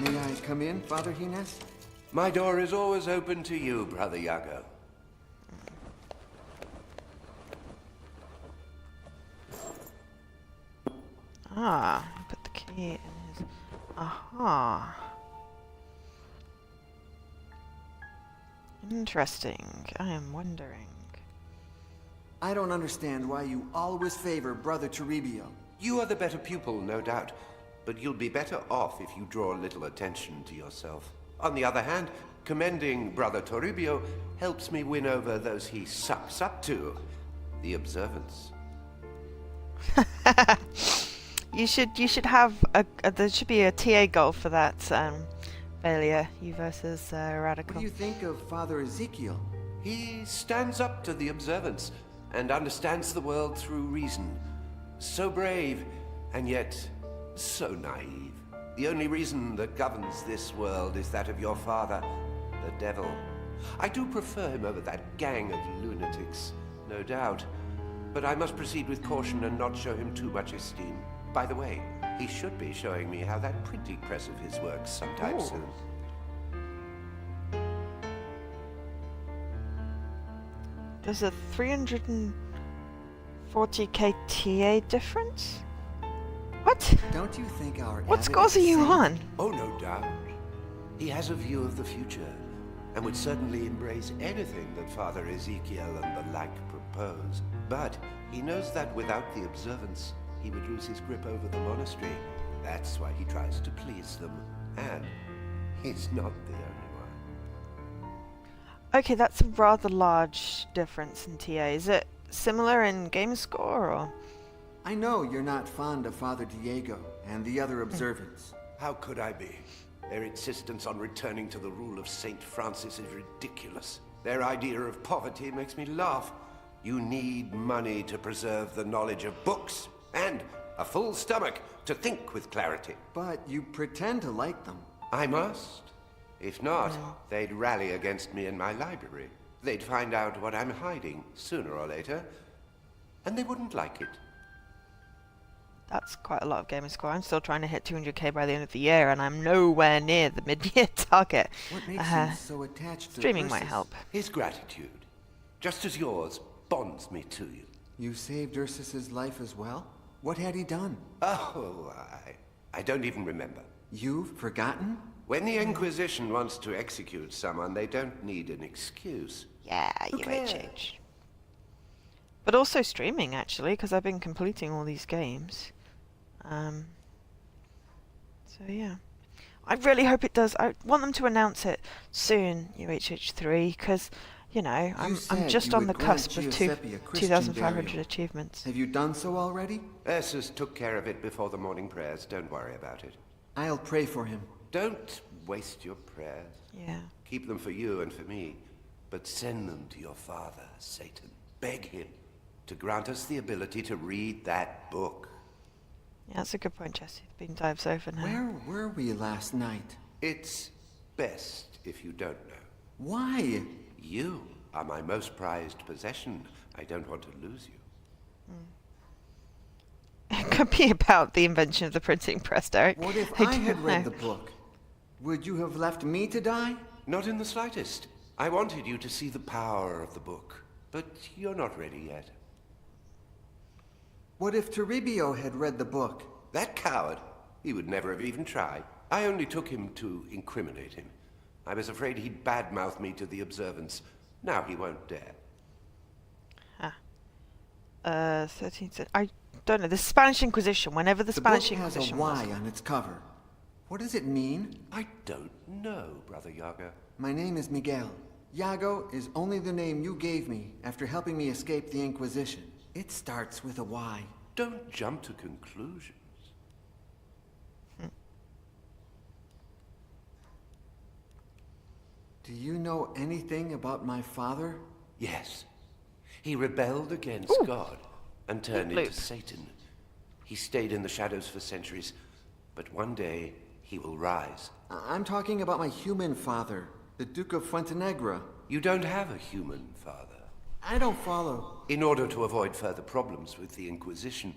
Speaker 11: May I come in, Father Hines?
Speaker 7: My door is always open to you, Brother Iago.
Speaker 1: Ah, put the key in his... Aha. Interesting. I am wondering.
Speaker 11: I don't understand why you always favor Brother Toribio.
Speaker 7: You are the better pupil, no doubt, but you'll be better off if you draw a little attention to yourself. On the other hand, commending Brother Toribio helps me win over those he sucks up to. The observance.
Speaker 1: You should have there should be a TA goal for that failure. You versus Radical.
Speaker 11: What do you think of Father Ezekiel?
Speaker 7: He stands up to the observance and understands the world through reason. So brave, and yet so naive. The only reason that governs this world is that of your father, the devil. I do prefer him over that gang of lunatics, no doubt. But I must proceed with caution and not show him too much esteem. By the way, he should be showing me how that printing press of his works sometime soon.
Speaker 1: There's a 340k TA difference? What?
Speaker 11: Don't you think our
Speaker 1: What
Speaker 11: abbot
Speaker 1: scores are
Speaker 11: is
Speaker 1: you
Speaker 11: saint?
Speaker 1: on?
Speaker 7: Oh, no doubt. He has a view of the future, and would certainly embrace anything that Father Ezekiel and the like propose. But he knows that without the observance, he would lose his grip over the monastery. That's why he tries to please them. And he's not the only one.
Speaker 1: Okay, that's a rather large difference in TA. Is it similar in game score, or?
Speaker 11: I know you're not fond of Father Diego and the other observants.
Speaker 7: How could I be? Their insistence on returning to the rule of Saint Francis is ridiculous. Their idea of poverty makes me laugh. You need money to preserve the knowledge of books, and a full stomach to think with clarity.
Speaker 11: But you pretend to like them.
Speaker 7: I must. If not, they'd rally against me in my library. They'd find out what I'm hiding, sooner or later, and they wouldn't like it.
Speaker 1: That's quite a lot of gamer score. I'm still trying to hit 200k by the end of the year, and I'm nowhere near the mid-year target.
Speaker 11: What makes you so attached to
Speaker 1: Streaming might
Speaker 11: Ursus?
Speaker 1: help.
Speaker 7: His gratitude, just as yours, bonds me to you.
Speaker 11: You saved Ursus's life as well? What had he done?
Speaker 7: Oh, I don't even remember.
Speaker 11: You've forgotten?
Speaker 7: When the Inquisition wants to execute someone, they don't need an excuse.
Speaker 1: Yeah,
Speaker 7: Who
Speaker 1: UHH. But also streaming, actually, because I've been completing all these games. So yeah. I really hope it does. I want them to announce it soon, UHH3, because, you know, I'm just on the cusp of
Speaker 11: Giuseppe a Christian
Speaker 1: 2,500
Speaker 11: burial.
Speaker 1: achievements.
Speaker 11: Have you done so already?
Speaker 7: Ursus took care of it before the morning prayers. Don't worry about it.
Speaker 11: I'll pray for him.
Speaker 7: Don't waste your prayers.
Speaker 1: Yeah.
Speaker 7: Keep them for you and for me. But send them to your father, Satan. Beg him to grant us the ability to read that book.
Speaker 1: Yeah, that's a good point, Jesse. Been dives over now.
Speaker 11: Where were we last night?
Speaker 7: It's best if you don't know.
Speaker 11: Why?
Speaker 7: You are my most prized possession. I don't want to lose you.
Speaker 1: It could be about the invention of the printing press, Derek.
Speaker 11: What if I had
Speaker 1: don't
Speaker 11: read
Speaker 1: know.
Speaker 11: the book? Would you have left me to die?
Speaker 7: Not in the slightest. I wanted you to see the power of the book, but you're not ready yet.
Speaker 11: What if Toribio had read the book?
Speaker 7: That coward! He would never have even tried. I only took him to incriminate him. I was afraid he'd badmouth me to the observance, Now he won't dare.
Speaker 1: 13th century. I don't know. The Spanish Inquisition. Whenever the Spanish
Speaker 11: book
Speaker 1: Inquisition
Speaker 11: has a
Speaker 1: was.
Speaker 11: Y on its cover. What does it mean?
Speaker 7: I don't know, Brother Yago.
Speaker 11: My name is Miguel. Yago is only the name you gave me after helping me escape the Inquisition. It starts with a Y.
Speaker 7: Don't jump to conclusions.
Speaker 11: Do you know anything about my father?
Speaker 7: Yes. He rebelled against God and turned into Satan. He stayed in the shadows for centuries, but one day he will rise.
Speaker 11: I'm talking about my human father, the Duke of Fuentenegra.
Speaker 7: You don't have a human father.
Speaker 11: I don't follow.
Speaker 7: In order to avoid further problems with the Inquisition,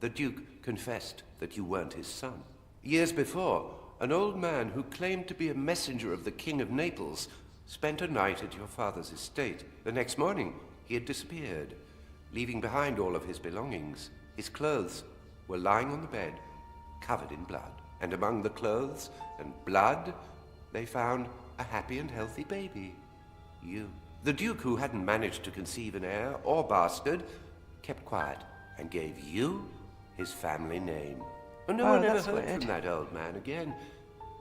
Speaker 7: the Duke confessed that you weren't his son. Years before, an old man who claimed to be a messenger of the King of Naples spent a night at your father's estate. The next morning, he had disappeared, leaving behind all of his belongings. His clothes were lying on the bed, covered in blood. And among the clothes and blood, they found a happy and healthy baby. You. The Duke, who hadn't managed to conceive an heir or bastard, kept quiet and gave you his family name. And no one ever heard from that old man again.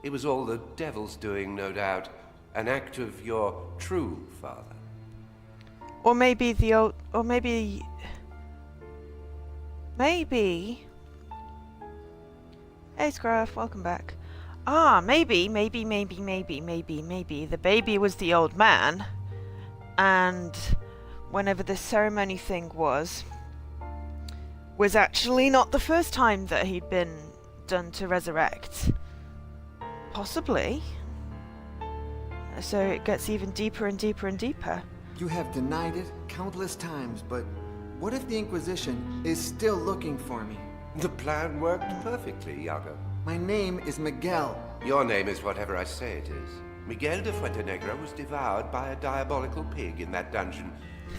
Speaker 7: It was all the devil's doing, no doubt. An act of your true father.
Speaker 1: Or maybe the old... Or maybe... Maybe... Hey Scruff, welcome back. Maybe the baby was the old man. And whenever this ceremony thing was actually not the first time that he'd been done to resurrect. Possibly. So it gets even deeper and deeper and deeper.
Speaker 11: You have denied it countless times, but what if the Inquisition is still looking for me?
Speaker 7: The plan worked perfectly, Yago.
Speaker 11: My name is Miguel.
Speaker 7: Your name is whatever I say it is. Miguel de Fuentenegra was devoured by a diabolical pig in that dungeon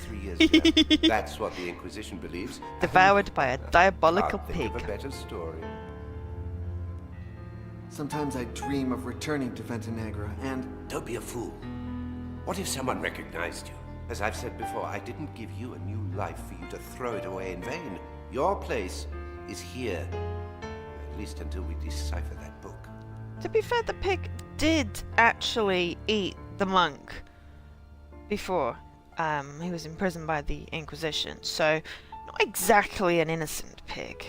Speaker 7: 3 years ago. That's what the Inquisition believes.
Speaker 1: Devoured by a diabolical
Speaker 7: Can't
Speaker 1: pig.
Speaker 7: Think of a better story.
Speaker 11: Sometimes I dream of returning to Fuentenegra and...
Speaker 7: Don't be a fool. What if someone recognized you? As I've said before, I didn't give you a new life for you to throw it away in vain. Your place is here. At least until we decipher that book.
Speaker 1: To be fair, the pig did actually eat the monk before he was imprisoned by the Inquisition, so not exactly an innocent pig.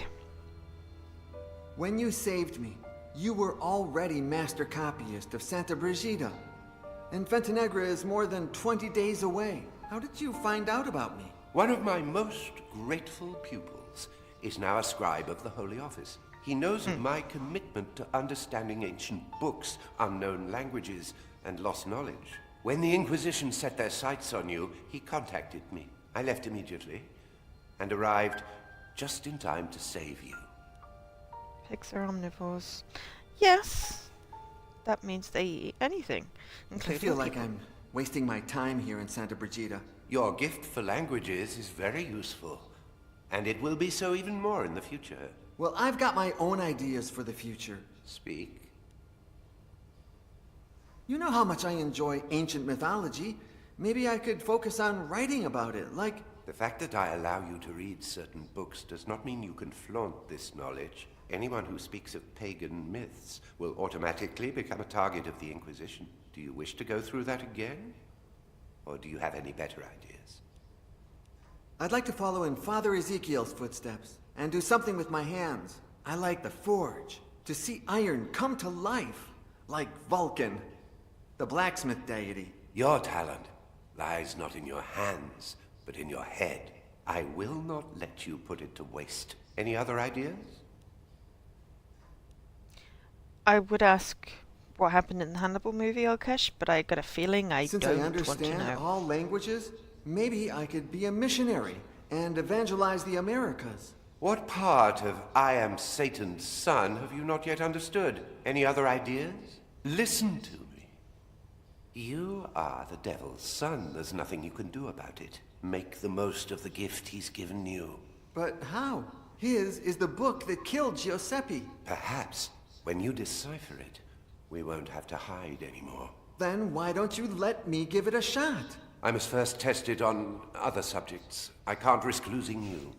Speaker 11: When you saved me, you were already master copyist of Santa Brigida. And Fuentenegra is more than 20 days away. How did you find out about me?
Speaker 7: One of my most grateful pupils is now a scribe of the Holy Office. He knows of my commitment to understanding ancient books, unknown languages, and lost knowledge. When the Inquisition set their sights on you, he contacted me. I left immediately and arrived just in time to save you.
Speaker 1: Pigs are omnivores. Yes, that means they eat anything.
Speaker 11: I feel like I'm wasting my time here in Santa Brigida.
Speaker 7: Your gift for languages is very useful, and it will be so even more in the future.
Speaker 11: Well, I've got my own ideas for the future.
Speaker 7: Speak.
Speaker 11: You know how much I enjoy ancient mythology. Maybe I could focus on writing about it, like...
Speaker 7: The fact that I allow you to read certain books does not mean you can flaunt this knowledge. Anyone who speaks of pagan myths will automatically become a target of the Inquisition. Do you wish to go through that again? Or do you have any better ideas?
Speaker 11: I'd like to follow in Father Ezekiel's footsteps and do something with my hands. I like the forge, to see iron come to life, like Vulcan, the blacksmith deity.
Speaker 7: Your talent lies not in your hands, but in your head. I will not let you put it to waste. Any other ideas?
Speaker 1: I would ask what happened in the Hannibal movie, Alkesh, but I got a feeling I
Speaker 11: Since
Speaker 1: don't
Speaker 11: I
Speaker 1: want to
Speaker 11: understand
Speaker 1: know.
Speaker 11: all languages, maybe I could be a missionary and evangelize the Americas.
Speaker 7: What part of I am Satan's son have you not yet understood? Any other ideas? Listen to me. You are the devil's son. There's nothing you can do about it. Make the most of the gift he's given you.
Speaker 11: But how? His is the book that killed Giuseppe.
Speaker 7: Perhaps, when you decipher it, we won't have to hide anymore.
Speaker 11: Then why don't you let me give it a shot?
Speaker 7: I must first test it on other subjects. I can't risk losing you.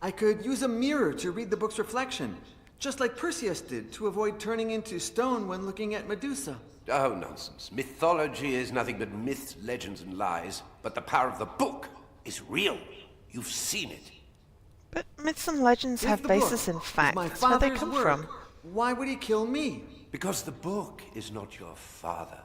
Speaker 11: I could use a mirror to read the book's reflection, just like Perseus did to avoid turning into stone when looking at Medusa.
Speaker 7: Oh, nonsense. Mythology is nothing but myths, legends, and lies. But the power of the book is real. You've seen it.
Speaker 1: But myths and legends
Speaker 11: If
Speaker 1: have
Speaker 11: the
Speaker 1: basis
Speaker 11: book
Speaker 1: in
Speaker 11: is
Speaker 1: fact.
Speaker 11: my
Speaker 1: That's where they
Speaker 11: father's
Speaker 1: come
Speaker 11: work,
Speaker 1: from.
Speaker 11: Why would he kill me?
Speaker 7: Because the book is not your father.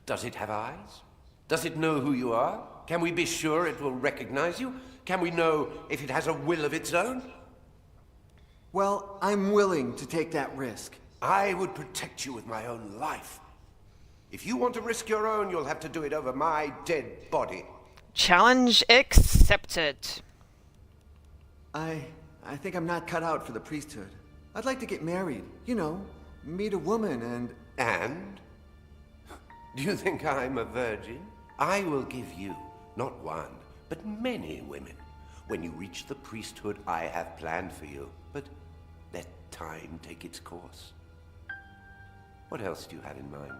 Speaker 7: Does it have eyes? Does it know who you are? Can we be sure it will recognize you? Can we know if it has a will of its own?
Speaker 11: Well, I'm willing to take that risk.
Speaker 7: I would protect you with my own life. If you want to risk your own, you'll have to do it over my dead body.
Speaker 1: Challenge accepted.
Speaker 11: I think I'm not cut out for the priesthood. I'd like to get married. You know, meet a woman and...
Speaker 7: And? Do you think I'm a virgin? I will give you, not one, but many women. When you reach the priesthood, I have planned for you. But let time take its course. What else do you have in mind?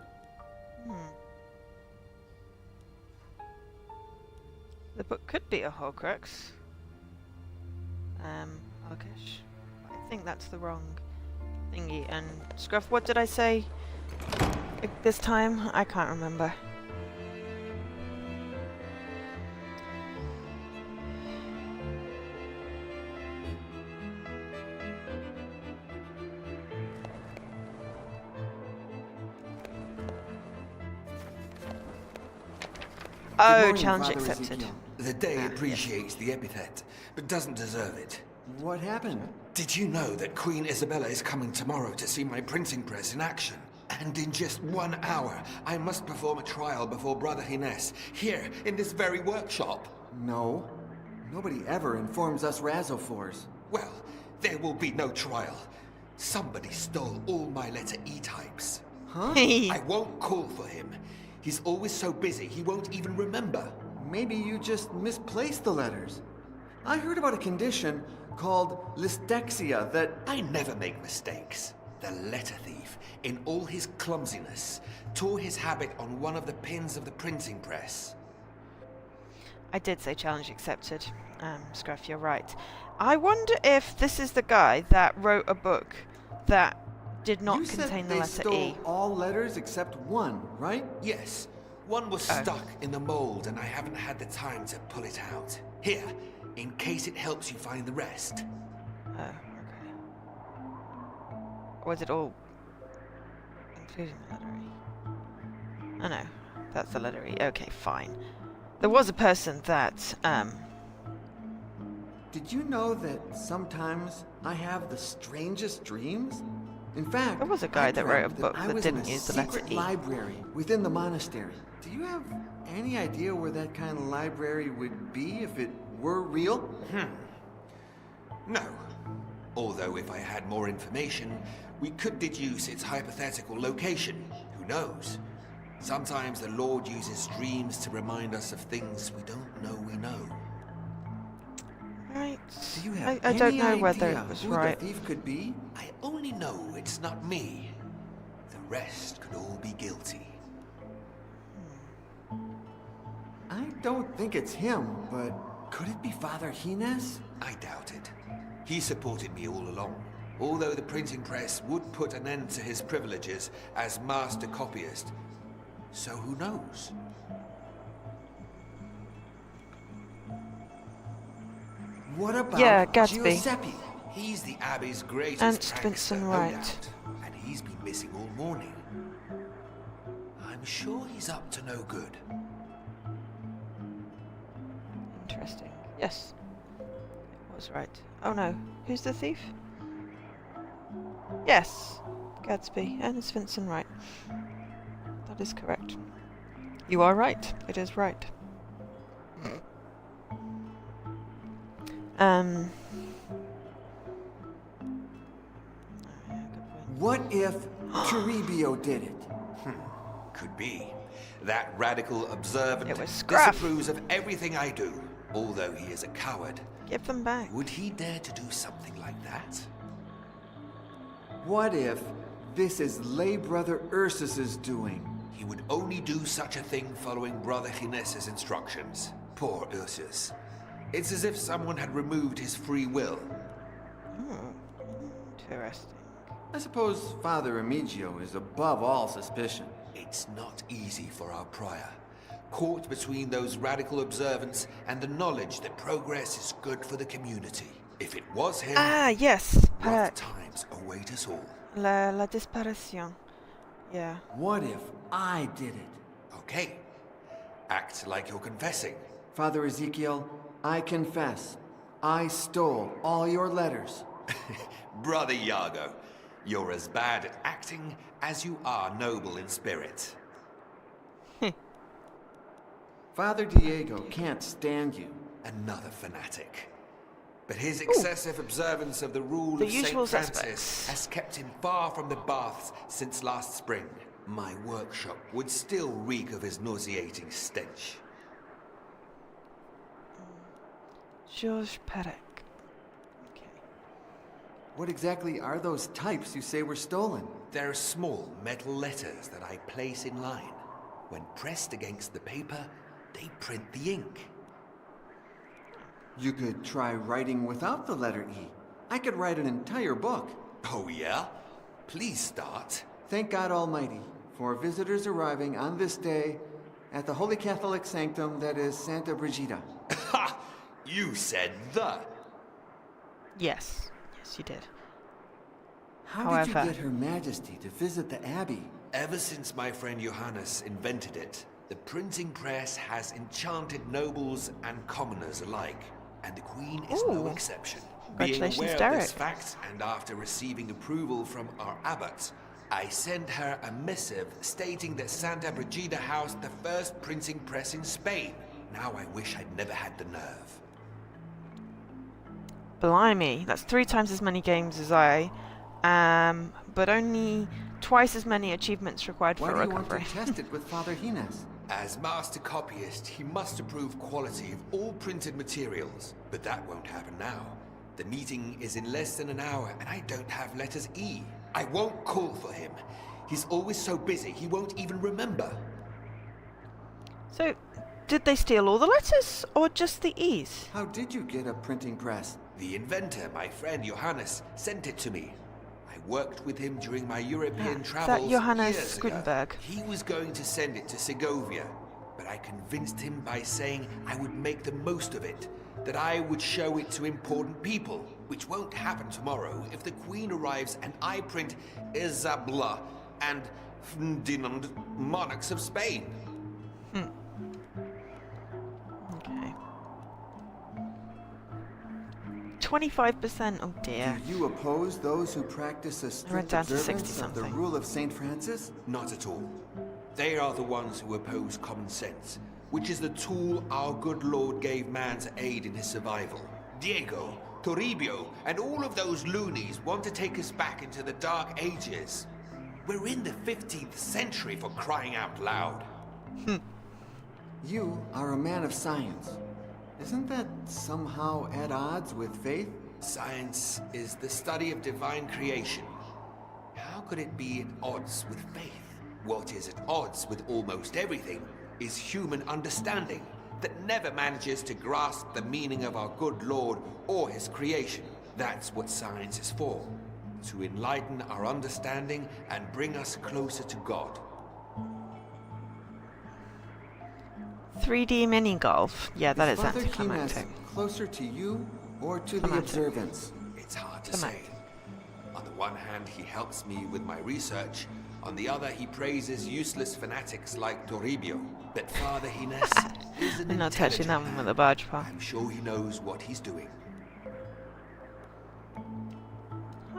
Speaker 1: The book could be a Horcrux. Hawkish. I think that's the wrong thingy. And Scruff, what did I say this time? I can't remember. Oh,
Speaker 11: morning,
Speaker 1: challenge
Speaker 11: Father
Speaker 1: accepted.
Speaker 11: Ezekiel.
Speaker 12: The day appreciates the epithet, but doesn't deserve it.
Speaker 11: What happened?
Speaker 12: Did you know that Queen Isabella is coming tomorrow to see my printing press in action? And in just 1 hour, I must perform a trial before Brother Hines, here, in this very workshop.
Speaker 11: No. Nobody ever informs us Razophors.
Speaker 12: Well, there will be no trial. Somebody stole all my letter E types.
Speaker 11: Huh?
Speaker 12: I won't call for him. He's always so busy, he won't even remember.
Speaker 11: Maybe you just misplaced the letters. I heard about a condition called lystexia that...
Speaker 12: I never make mistakes. The letter thief, in all his clumsiness, tore his habit on one of the pins of the printing press.
Speaker 1: I did say challenge accepted. Scruff, you're right. I wonder if this is the guy that wrote a book that did not
Speaker 11: you
Speaker 1: contain
Speaker 11: said
Speaker 1: the
Speaker 11: they
Speaker 1: letter
Speaker 11: stole
Speaker 1: E.
Speaker 11: all letters except one, right?
Speaker 12: Yes. One was stuck in the mold and I haven't had the time to pull it out. Here, in case it helps you find the rest.
Speaker 1: Oh, okay. Was it all including the letter E? Oh no, that's the letter E. Okay, fine. There was a person that,
Speaker 11: Did you know that sometimes I have the strangest dreams? In fact,
Speaker 1: there was a guy
Speaker 11: I
Speaker 1: that wrote a
Speaker 11: dreamt
Speaker 1: book
Speaker 11: I
Speaker 1: that
Speaker 11: was in
Speaker 1: didn't
Speaker 11: a
Speaker 1: use the letter
Speaker 11: secret
Speaker 1: E.
Speaker 11: library within the monastery. Do you have any idea where that kind of library would be if it were real?
Speaker 12: No. Although if I had more information, we could deduce its hypothetical location. Who knows? Sometimes the Lord uses dreams to remind us of things we don't know we know.
Speaker 1: Right.
Speaker 11: Do you have
Speaker 1: I don't
Speaker 11: any
Speaker 1: know whether
Speaker 11: idea
Speaker 1: it was
Speaker 11: who
Speaker 1: right.
Speaker 11: the thief could be?
Speaker 12: I only know it's not me. The rest could all be guilty.
Speaker 11: I don't think it's him, but could it be Father Hines?
Speaker 12: I doubt it. He supported me all along. Although the printing press would put an end to his privileges as master copyist. So who knows?
Speaker 11: What about
Speaker 1: Gatsby.
Speaker 11: Giuseppe?
Speaker 12: He's the Abbey's greatest
Speaker 1: Ernst
Speaker 12: prankster,
Speaker 1: Vincent
Speaker 12: no
Speaker 1: Wright.
Speaker 12: doubt. And he's been missing all morning. I'm sure he's up to no good.
Speaker 1: Interesting. Yes. I was right. Oh no. Who's the thief? Yes. Gatsby. Ernest Vincent Wright. That is correct. You are right. It is right.
Speaker 11: What if Toribio did it?
Speaker 12: Could be. That radical observant
Speaker 1: It was Scruff.
Speaker 12: disapproves of everything I do, although he is a coward.
Speaker 1: Give them back.
Speaker 12: Would he dare to do something like that?
Speaker 11: What if this is lay brother Ursus's doing?
Speaker 12: He would only do such a thing following Brother Gines's instructions. Poor Ursus. It's as if someone had removed his free will.
Speaker 1: Interesting.
Speaker 11: I suppose Father Remigio is above all suspicion.
Speaker 12: It's not easy for our prior, caught between those radical observants and the knowledge that progress is good for the community. If it was him,
Speaker 1: Ah, yes.
Speaker 12: rough times await us all.
Speaker 1: La disparition. Yeah.
Speaker 11: What if I did it?
Speaker 12: Okay. Act like you're confessing.
Speaker 11: Father Ezekiel, I confess. I stole all your letters.
Speaker 12: Brother Iago, you're as bad at acting as you are noble in spirit.
Speaker 11: Father Diego can't stand you.
Speaker 12: Another fanatic. But his excessive observance of the rule
Speaker 1: The
Speaker 12: of
Speaker 1: usual
Speaker 12: St. Francis
Speaker 1: suspects.
Speaker 12: has kept him far from the baths since last spring. My workshop would still reek of his nauseating stench.
Speaker 1: Georges Perec. Okay.
Speaker 11: What exactly are those types you say were stolen?
Speaker 12: They're small metal letters that I place in line. When pressed against the paper, they print the ink.
Speaker 11: You could try writing without the letter E. I could write an entire book.
Speaker 12: Oh yeah? Please start.
Speaker 11: Thank God Almighty for visitors arriving on this day at the Holy Catholic Sanctum that is Santa Brigida.
Speaker 12: Ha! You said the.
Speaker 1: Yes. Yes, you did.
Speaker 11: How did you get Her Majesty to visit the Abbey?
Speaker 12: Ever since my friend Johannes invented it, the printing press has enchanted nobles and commoners alike, and the Queen is no exception. Being aware of this fact, and after receiving approval from our abbot, I sent her a missive stating that Santa Brigida housed the first printing press in Spain. Now I wish I'd never had the nerve.
Speaker 1: Blimey, that's 3 times as many games as I, but only twice as many achievements required for recovery.
Speaker 11: Why do you want to test it with Father Gines?
Speaker 12: As master copyist, he must approve quality of all printed materials, but that won't happen now. The meeting is in less than an hour, and I don't have letters E. I won't call for him. He's always so busy, he won't even remember.
Speaker 1: So, did they steal all the letters, or just the E's?
Speaker 11: How did you get a printing press?
Speaker 12: The inventor, my friend Johannes, sent it to me. I worked with him during my European travels
Speaker 1: Is that Johannes
Speaker 12: years
Speaker 1: Gutenberg?
Speaker 12: ago. He was going to send it to Segovia, but I convinced him by saying I would make the most of it, that I would show it to important people, which won't happen tomorrow if the Queen arrives and I print Isabella and Ferdinand, monarchs of Spain.
Speaker 1: Okay. 25%, oh dear.
Speaker 11: Do you oppose those who practice a
Speaker 1: We're
Speaker 11: strict
Speaker 1: down to
Speaker 11: observance of the
Speaker 1: 60-something.
Speaker 11: rule of St. Francis?
Speaker 12: Not at all. They are the ones who oppose common sense, which is the tool our good Lord gave man to aid in his survival. Diego, Toribio, and all of those loonies want to take us back into the Dark Ages. We're in the 15th century, for crying out loud.
Speaker 11: You are a man of science. Isn't that somehow at odds with faith?
Speaker 12: Science is the study of divine creation. How could it be at odds with faith? What is at odds with almost everything is human understanding that never manages to grasp the meaning of our good Lord or his creation. That's what science is for, to enlighten our understanding and bring us closer to God.
Speaker 1: 3D mini golf. Yeah, that is
Speaker 11: Father
Speaker 1: anticlimactic.
Speaker 11: Gines closer to you or to the
Speaker 1: Climactic.
Speaker 11: observants?
Speaker 12: It's hard to
Speaker 1: Climactic.
Speaker 12: say. On the one hand, he helps me with my research. On the other, he praises useless fanatics like Toribio. But Father Gines is an
Speaker 1: I'm not touching that one with a barge pole.
Speaker 12: I'm sure he knows what he's doing.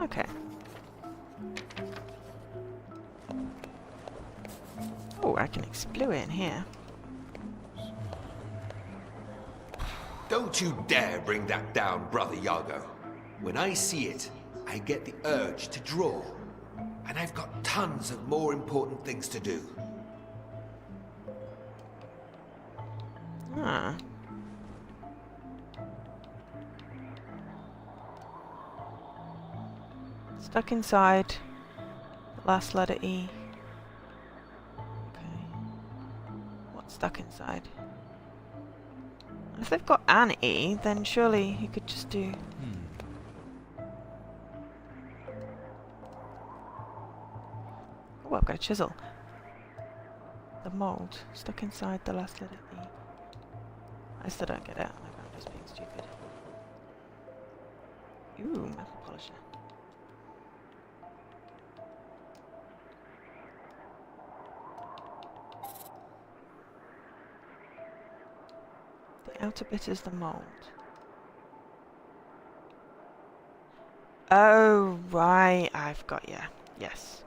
Speaker 1: Okay. Oh, I can explore it in here.
Speaker 12: Don't you dare bring that down, Brother Iago. When I see it, I get the urge to draw. And I've got tons of more important things to do.
Speaker 1: Ah. Stuck inside. Last letter E. Okay. stuck inside. If they've got an E, then surely he could just do... Oh, I've got a chisel. The mould stuck inside the last letter E. I still don't get it. Maybe I'm just being stupid. Ooh, metal polisher. The outer bit is the mould. Oh, right. I've got you. Yes.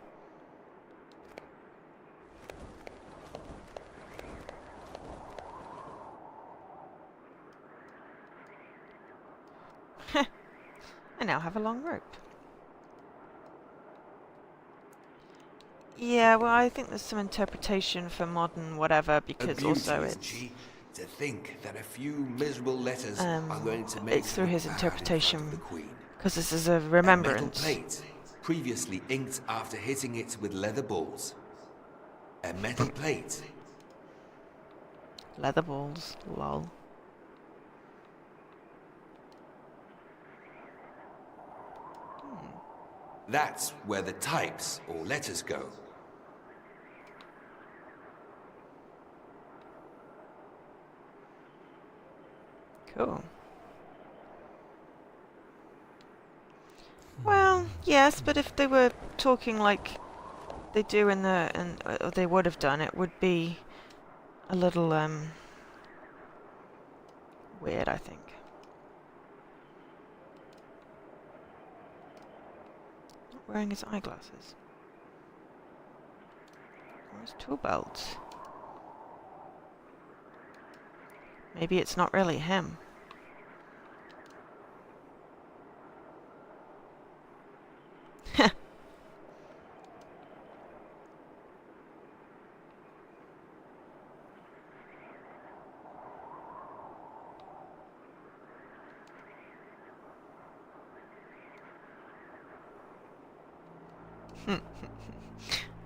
Speaker 1: I now have a long rope. Yeah, well, I think there's some interpretation for modern whatever, because also it's...
Speaker 12: to think that a few miserable letters are going to make
Speaker 1: it's through his
Speaker 12: the
Speaker 1: interpretation,
Speaker 12: Queen.
Speaker 1: Because this is a remembrance.
Speaker 12: A metal plate, previously inked after hitting it with leather balls. A metal plate.
Speaker 1: Leather balls, lol.
Speaker 12: That's where the types or letters go.
Speaker 1: Cool. Well, yes, but if they were talking like they do in the, or they would have done, it would be a little weird, I think. Not wearing his eyeglasses. Or his tool belt. Maybe it's not really him.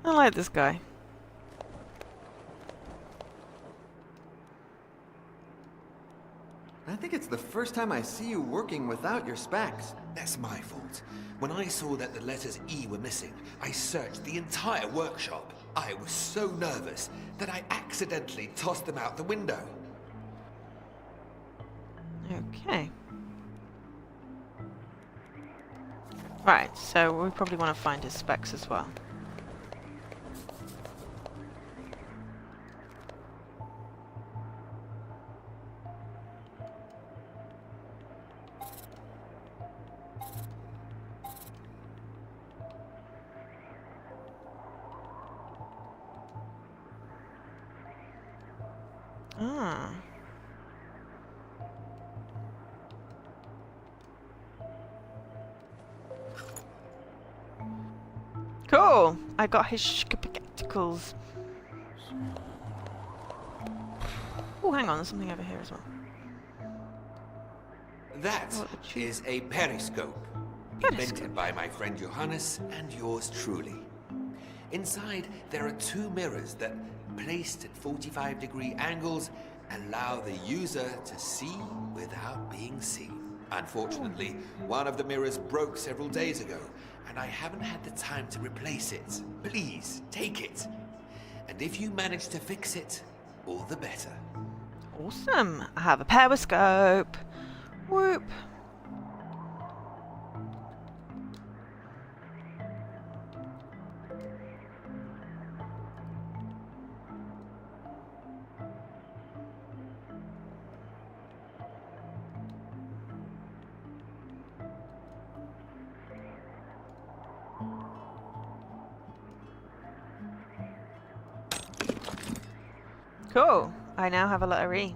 Speaker 1: I like this guy.
Speaker 11: I think it's the first time I see you working without your specs.
Speaker 12: That's my fault. When I saw that the letters E were missing, I searched the entire workshop. I was so nervous that I accidentally tossed them out the window.
Speaker 1: Okay. Right, so we probably want to find his specs as well. Ah. Cool! I got his spectacles. Oh, hang on, there's something over here as well.
Speaker 12: That is a periscope, invented by my friend Johannes and yours truly. Inside, there are two mirrors that, placed at 45-degree angles, allow the user to see without being seen. Unfortunately, one of the mirrors broke several days ago, and I haven't had the time to replace it. Please, take it. And if you manage to fix it, all the better.
Speaker 1: Awesome! I have a periscope. Whoop! Cool. I now have a letter E.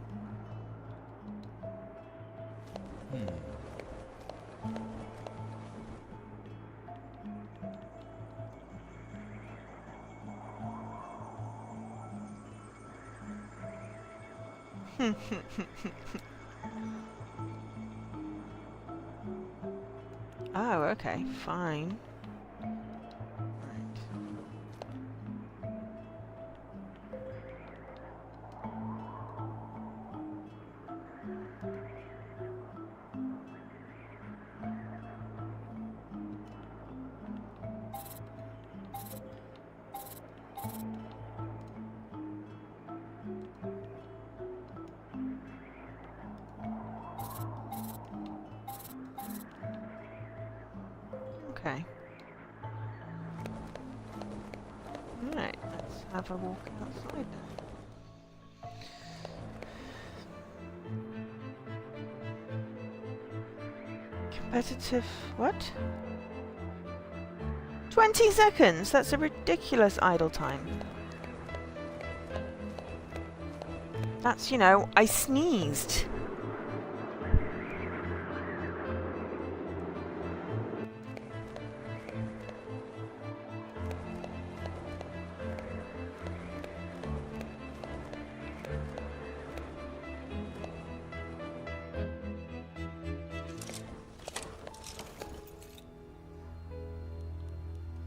Speaker 1: Oh, okay, fine. Right. Okay. Alright, let's have a walk outside then. Competitive... what? 20 seconds! That's a ridiculous idle time. That's, you know, I sneezed.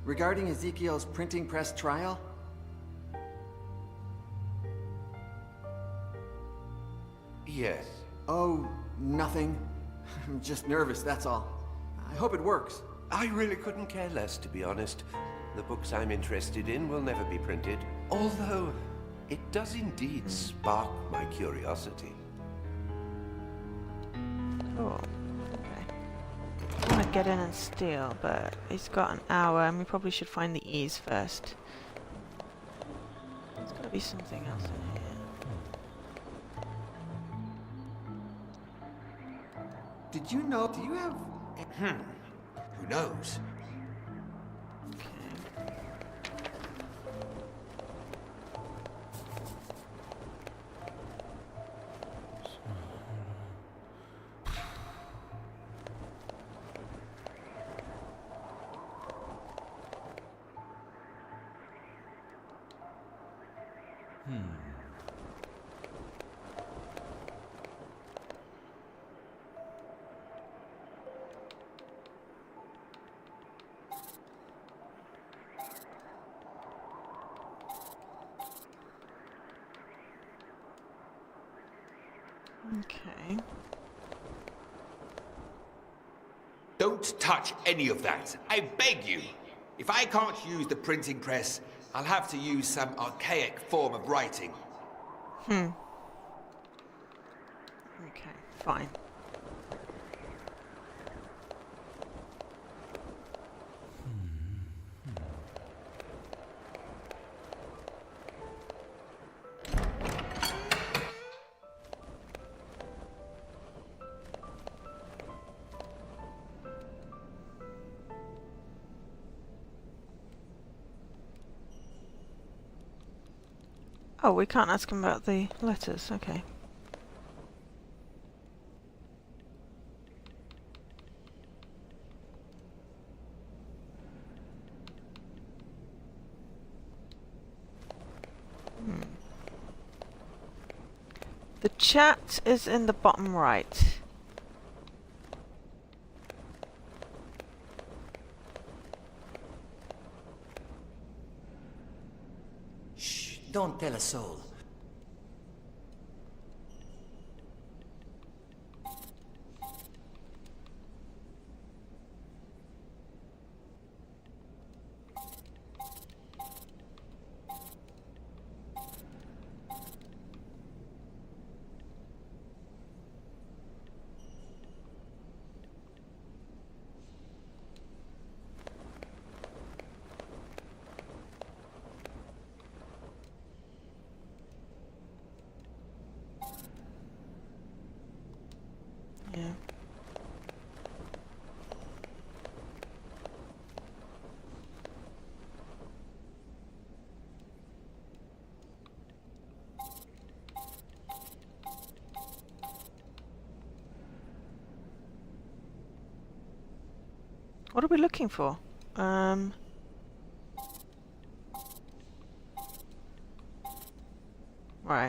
Speaker 11: Regarding Ezekiel's printing press trial?
Speaker 7: Yes.
Speaker 11: Oh, nothing. I'm just nervous, that's all. I hope it works.
Speaker 7: I really couldn't care less, to be honest. The books I'm interested in will never be printed, although it does indeed spark my curiosity.
Speaker 1: Cool. Okay. I want to get in and steal, but he's got an hour and we probably should find the ease first. There's got to be something else in here.
Speaker 11: Did you know, do you have...
Speaker 12: Who knows?
Speaker 1: Okay.
Speaker 12: Don't touch any of that. I beg you. If I can't use the printing press, I'll have to use some archaic form of writing.
Speaker 1: Okay, fine. Oh, we can't ask him about the letters, okay. The chat is in the bottom right.
Speaker 8: Shh, don't tell a soul.
Speaker 1: Yeah. What are we looking for? Right,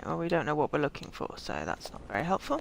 Speaker 1: well we don't know what we're looking for, so that's not very helpful.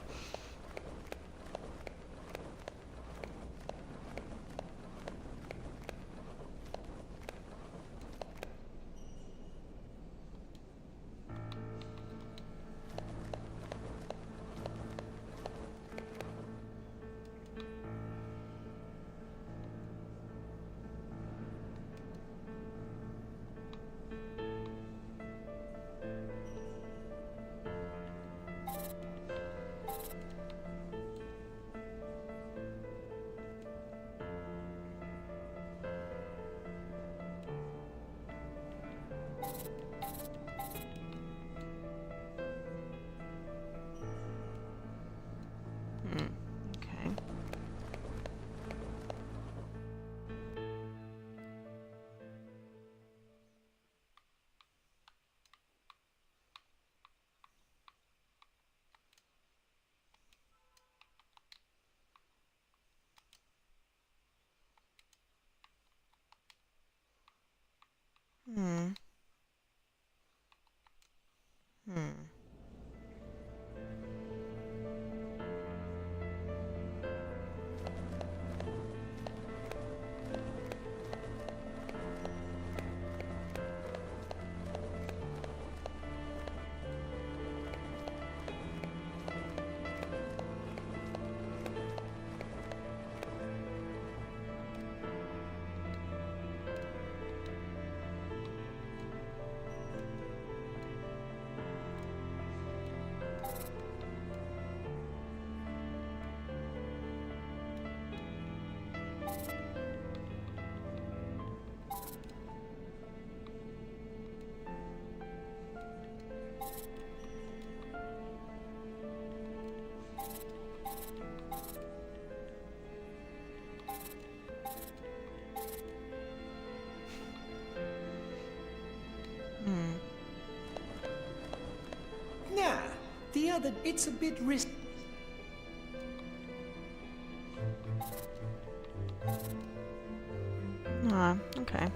Speaker 8: Nah, the other, it's a bit risky.
Speaker 1: Ah, okay.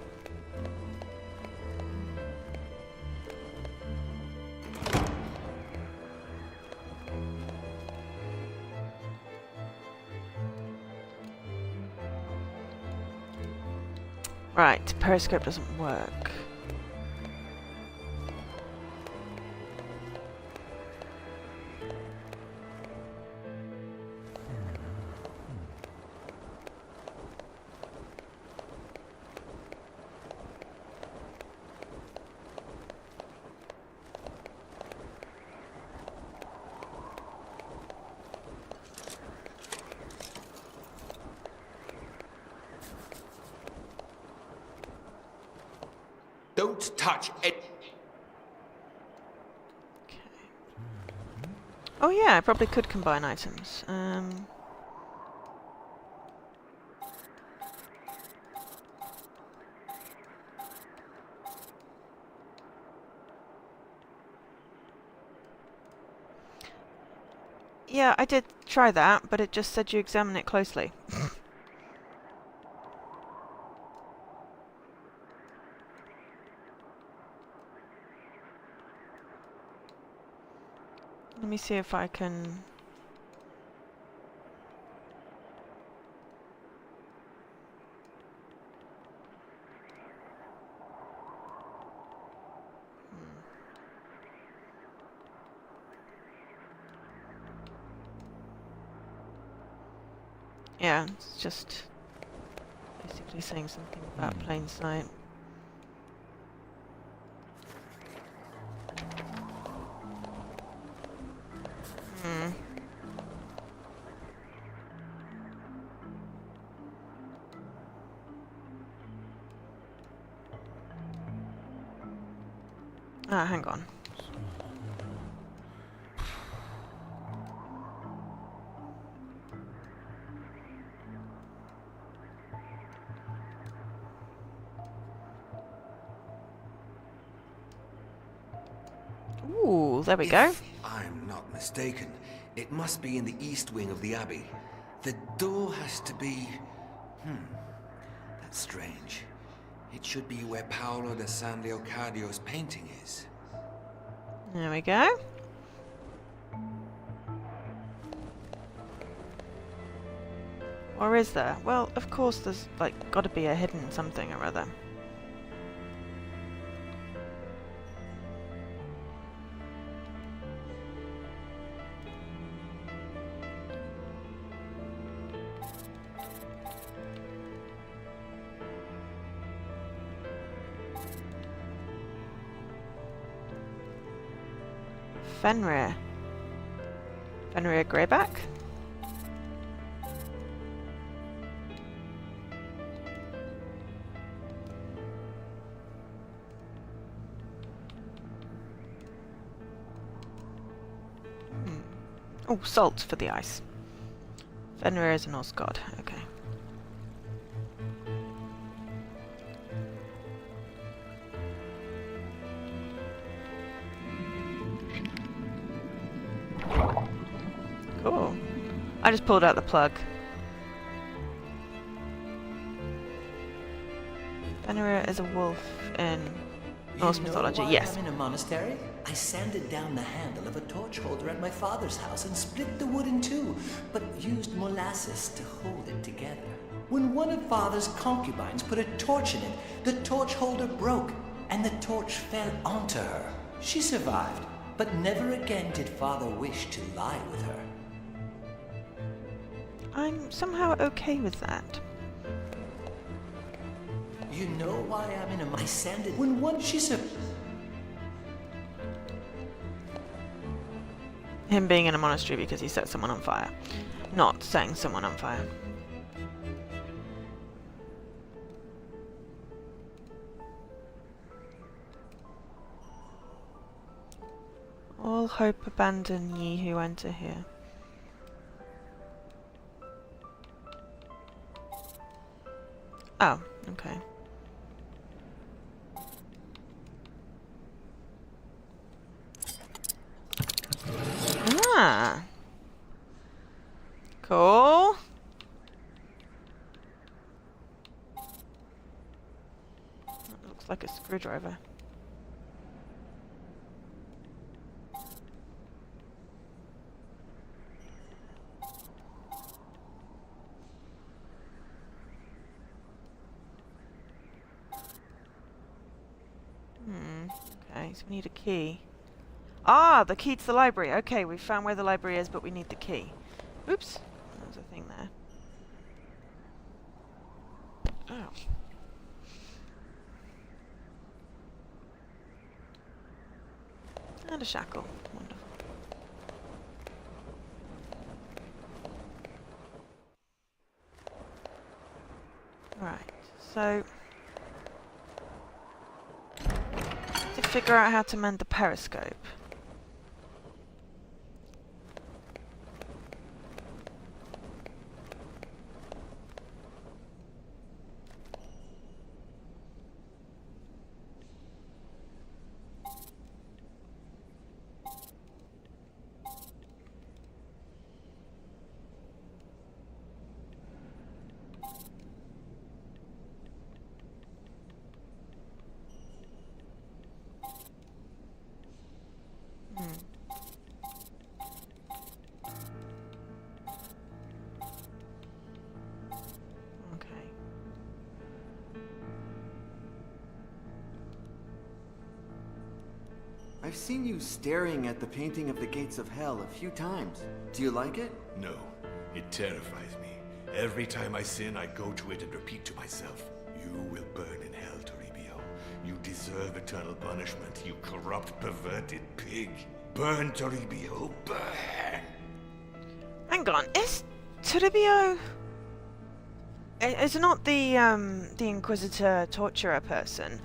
Speaker 1: Right, periscope doesn't work.
Speaker 12: Don't touch it.
Speaker 1: Okay. Oh yeah, I probably could combine items. Yeah, I did try that, but it just said you examine it closely. Let me see if I can... Yeah, it's just basically saying something about plain sight. Ah, hang on. Ooh, there we go.
Speaker 12: If I'm not mistaken, it must be in the east wing of the Abbey. The door has to be... That's strange. It should be where Paolo de San Leocadio's painting is.
Speaker 1: There we go. Or is there? Well, of course there's, like, gotta be a hidden something or other. Fenrir. Fenrir Greyback? Oh, salt for the ice. Fenrir is a Norse god, okay. Cool. I just pulled out the plug. Fenrir is a wolf in Norse mythology, yes.
Speaker 8: I'm in a monastery. I sanded down the handle of a torch holder at my father's house and split the wood in two, but used molasses to hold it together. When one of father's concubines put a torch in it, the torch holder broke, and the torch fell onto her. She survived, but never again did father wish to lie with her.
Speaker 1: I'm somehow okay with that.
Speaker 8: You know why I'm in a... I sanded... When one... She's a...
Speaker 1: Him being in a monastery because he set someone on fire. Not setting someone on fire. All hope abandon ye who enter here. Oh, okay. Ah. Cool. That looks like a screwdriver. Okay, so we need a key. Ah, the key to the library. Okay, we've found where the library is, but we need the key. Oops. There's a thing there. Oh. And a shackle. Wonderful. Right, so to figure out how to mend the periscope.
Speaker 11: I've seen you staring at the painting of the gates of hell a few times. Do you like it?
Speaker 9: No, it terrifies me. Every time I sin, I go to it and repeat to myself, you will burn in hell, Toribio. You deserve eternal punishment, you corrupt, perverted pig. Burn, Toribio, burn!
Speaker 1: Hang on, is Toribio... It's not the Inquisitor torturer person,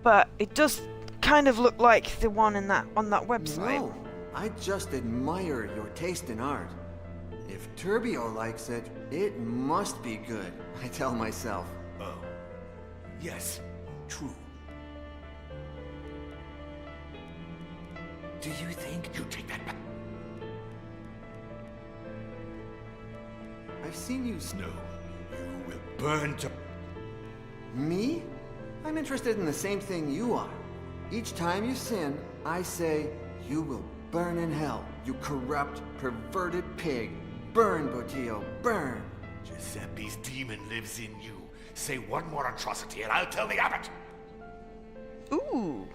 Speaker 1: but it does kind of look like the one in that on that website.
Speaker 11: No, I just admire your taste in art. If Turbio likes it, it must be good, I tell myself.
Speaker 9: Oh. Yes, true.
Speaker 3: Do you think you take that back?
Speaker 11: I've seen you...
Speaker 9: No, you will burn to...
Speaker 11: Me? I'm interested in the same thing you are. Each time you sin, I say, you will burn in hell, you corrupt, perverted pig. Burn, Botillo, burn!
Speaker 9: Giuseppe's demon lives in you. Say one more atrocity and I'll tell the abbot!
Speaker 1: Ooh.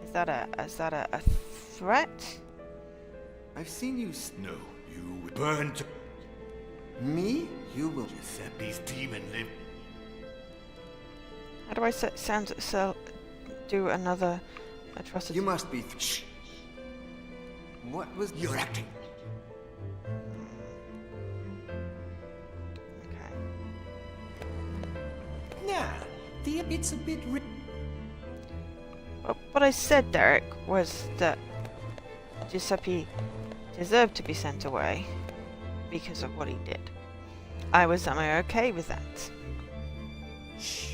Speaker 1: Is that a threat?
Speaker 11: I've seen you...
Speaker 9: No, you will burn to...
Speaker 11: Me? You will...
Speaker 9: Giuseppe's demon live...
Speaker 1: How do I do another atrocity?
Speaker 11: You must be... Shh! What was...
Speaker 3: You're acting.
Speaker 1: Okay.
Speaker 8: Yeah, it's a bit...
Speaker 1: What I said, Derek, was that Giuseppe deserved to be sent away because of what he did. Am I okay with that?
Speaker 8: Shh.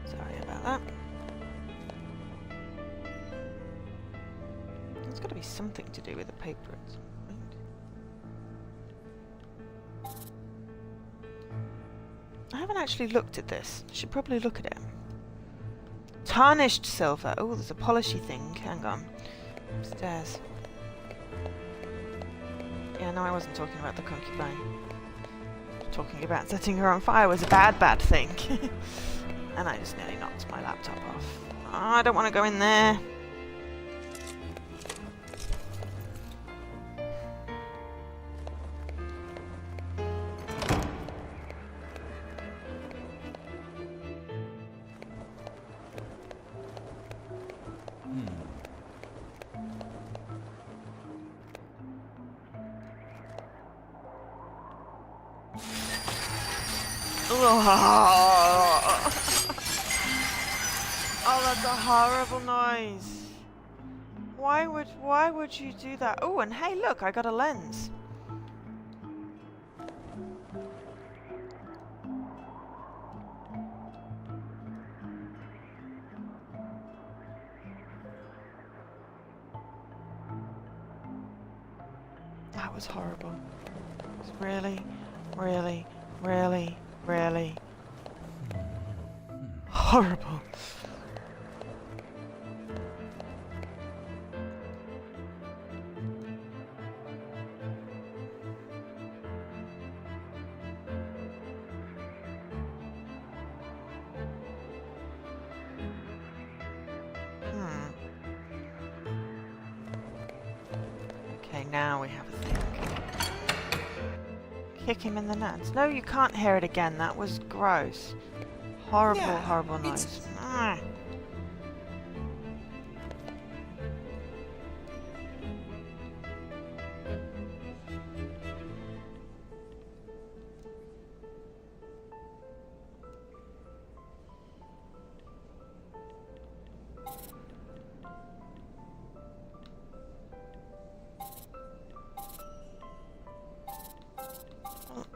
Speaker 1: Sorry about that. There's got to be something to do with the paper at some point. I haven't actually looked at this. I should probably look at it. Tarnished silver. Oh, there's a polishy thing. Hang on. Upstairs. Yeah, no, I wasn't talking about the concubine. Talking about setting her on fire was a bad thing. And I just nearly knocked my laptop off. Oh, I don't want to go in there. Oh, that's a horrible noise. Why would you do that? Oh, and hey, look, I got a lens. That was horrible. It was really, really, really, really horrible. Okay, now we have a thing. Kick him in the nuts. No, you can't hear it again. That was gross. Horrible, horrible noise. Ah.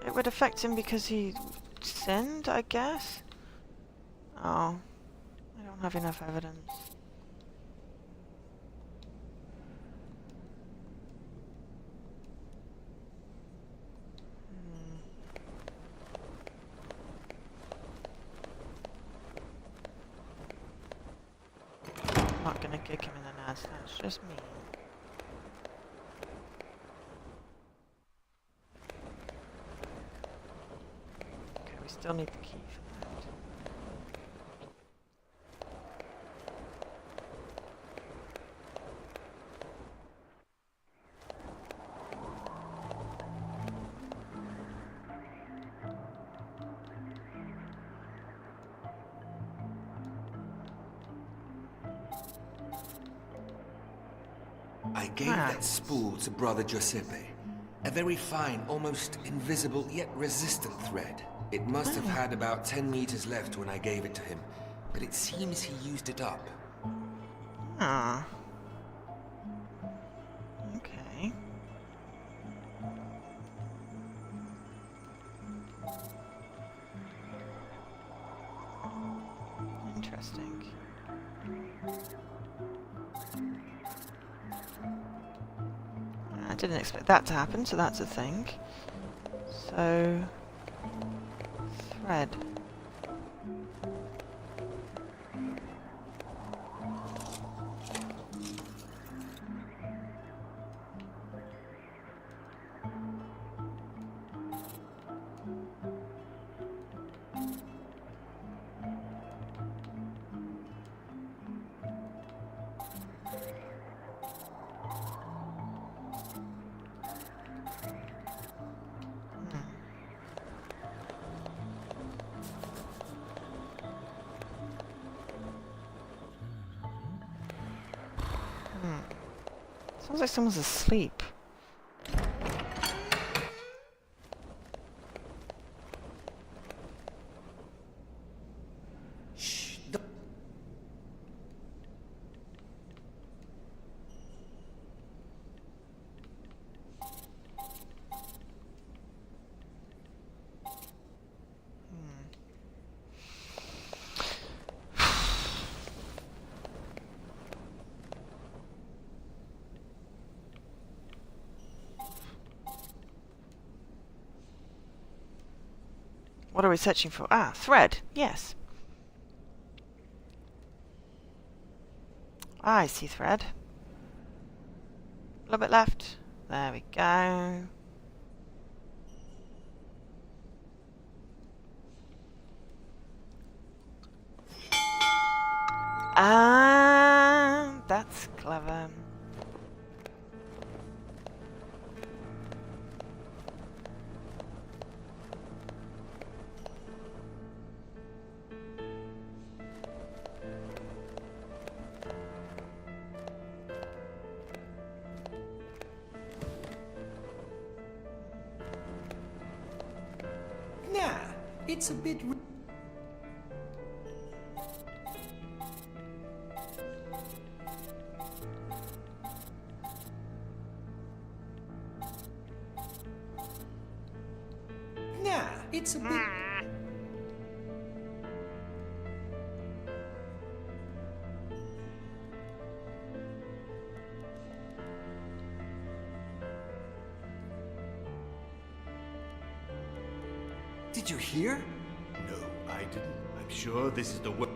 Speaker 1: It would affect him because he sinned, I guess? Oh. I don't have enough evidence. I'm not gonna kick him in the nuts, that's just me. Still need the key for that.
Speaker 12: I gave that spool to Brother Giuseppe. A very fine, almost invisible, yet resistant thread. It must have had about 10 meters left when I gave it to him, but it seems he used it up.
Speaker 1: Ah. Okay. Interesting. I didn't expect that to happen, so that's a thing. So... thread. Sounds like someone's asleep.
Speaker 12: Shh.
Speaker 1: What are we searching for? Ah, thread. Yes. Ah, I see thread. A little bit left. There we go. Ah, that's clever.
Speaker 8: it's a bit... Nah, it's a bit...
Speaker 11: Did you hear?
Speaker 9: No, I didn't. I'm sure this is the way.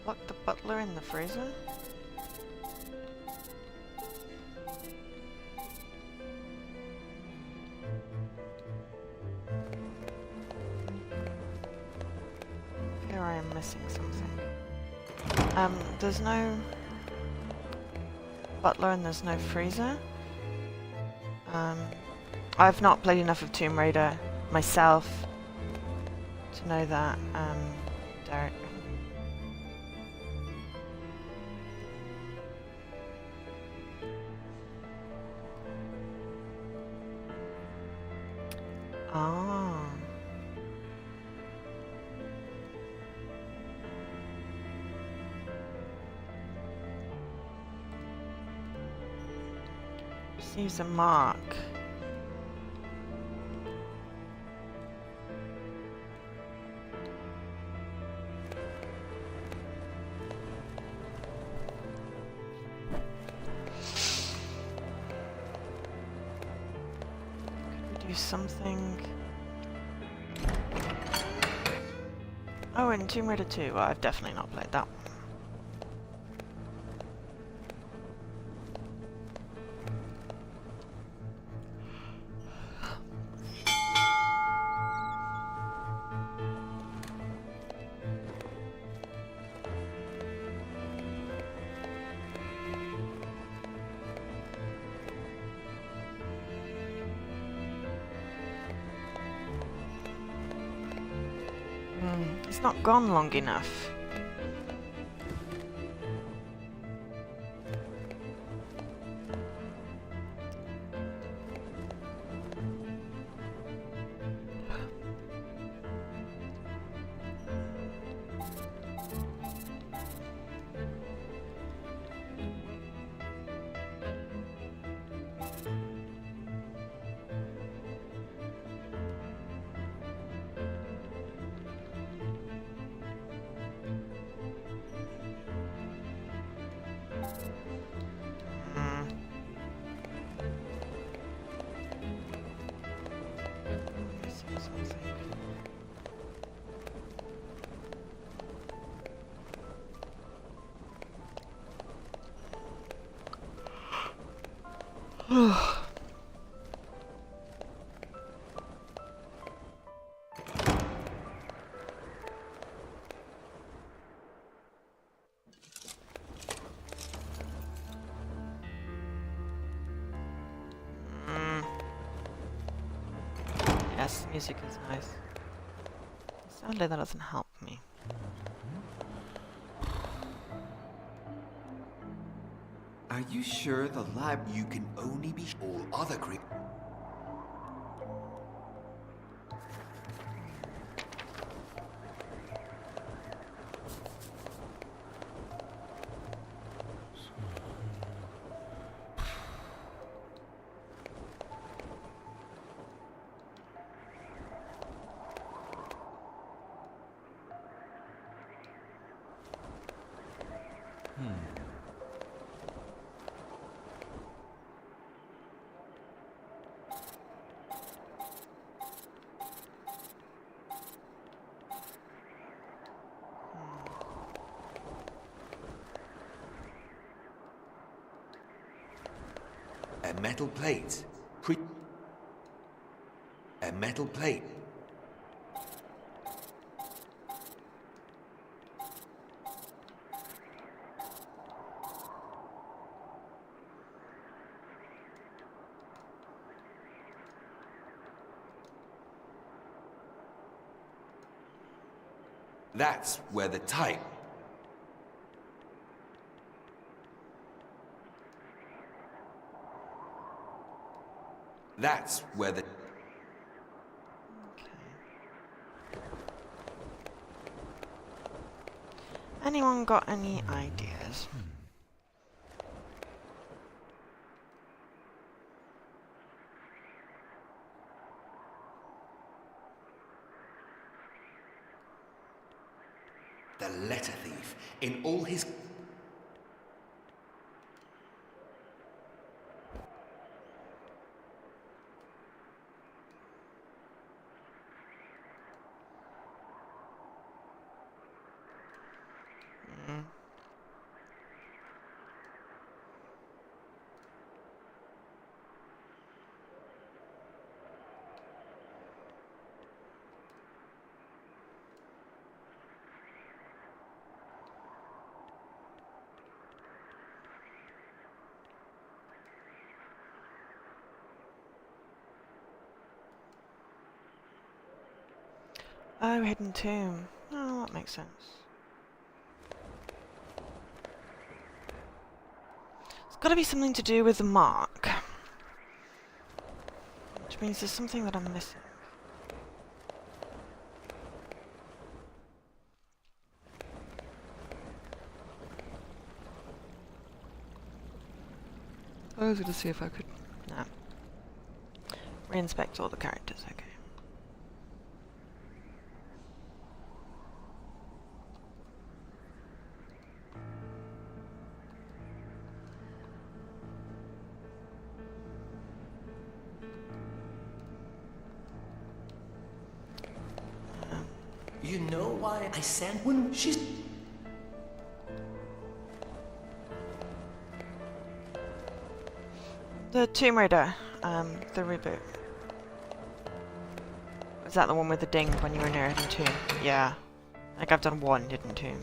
Speaker 1: Lock the butler in the freezer? Here I am missing something. There's no butler and there's no freezer. I've not played enough of Tomb Raider myself to know that, Derek. Ah. Just use a mark. Could we do something? Oh, and Tomb Raider 2. Well, I've definitely not played that one. It's not gone long enough. Yes, music is nice. Sadly, that doesn't help me.
Speaker 11: Are you sure the lab...
Speaker 12: You can only be all other creep. metal plate. A metal plate. That's where the type. That's where the...
Speaker 1: Anyone got any ideas?
Speaker 12: The letter thief, in all his...
Speaker 1: Oh, hidden tomb. Oh, that makes sense. It's got to be something to do with the mark. Which means there's something that I'm missing. I was going to see if I could... No. Reinspect all the characters, okay.
Speaker 8: You know why I sent when she's...
Speaker 1: The Tomb Raider, the reboot. Is that the one with the ding when you were near Hidden Tomb? Yeah. Like I've done one Hidden Tomb.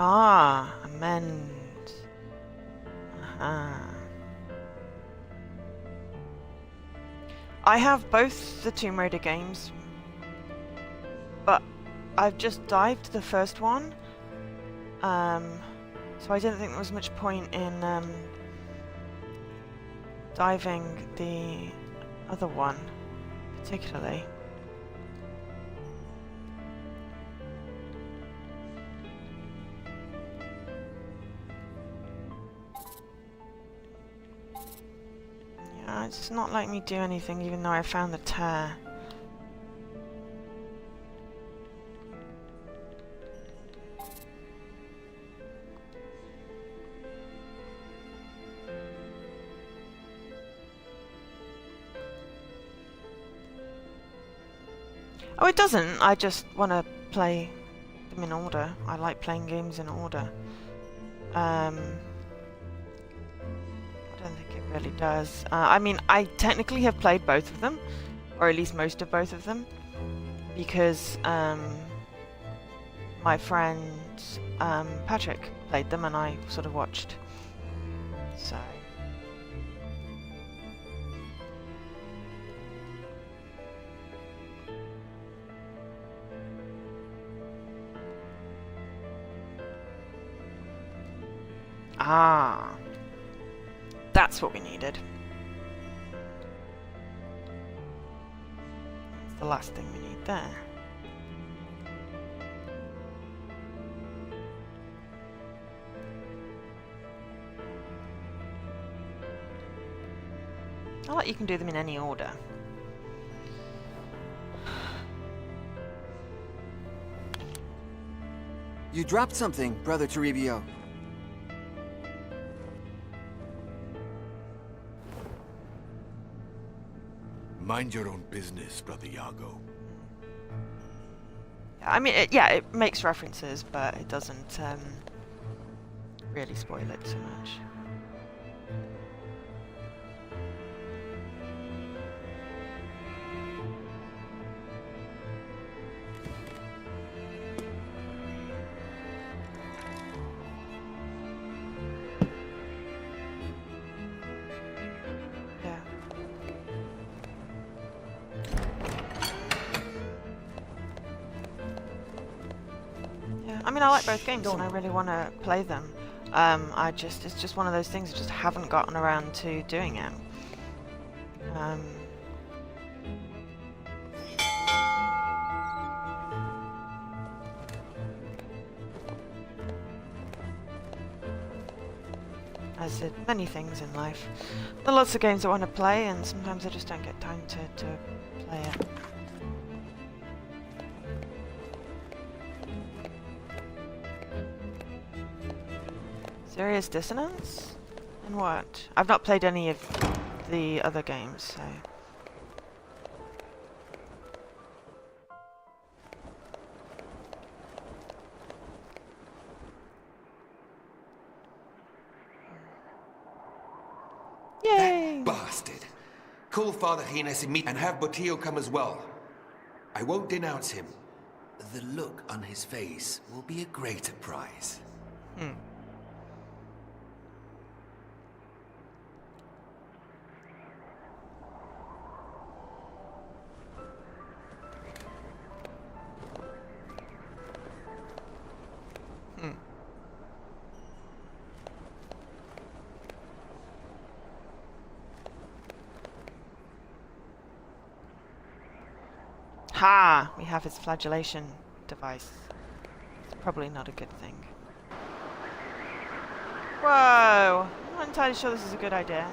Speaker 1: Ah, amend. I have both the Tomb Raider games, but I've just dived the first one, so I didn't think there was much point in diving the other one, particularly. It's not letting me do anything even though I found the tear. Oh, it doesn't. I just want to play them in order. I like playing games in order. I don't think it really does. I mean, I technically have played both of them, or at least most of both of them, because my friend Patrick played them and I sort of watched. So. Ah. That's what we needed. That's the last thing we need there. I like you can do them in any order.
Speaker 11: You dropped something, Brother Toribio.
Speaker 9: Mind your own business, Brother Iago.
Speaker 1: I mean, it makes references, but it doesn't really spoil it too much. I mean, I like both games and I really want to play them. It's just one of those things I just haven't gotten around to doing it. As with many things in life. There are lots of games I want to play and sometimes I just don't get time to play it. Serious dissonance? And what? I've not played any of the other games, so... Yay!
Speaker 12: That bastard! Call Father Gines and have Botillo come as well. I won't denounce him. The look on his face will be a greater prize.
Speaker 1: Ha! We have his flagellation device. It's probably not a good thing. Whoa! I'm not entirely sure this is a good idea.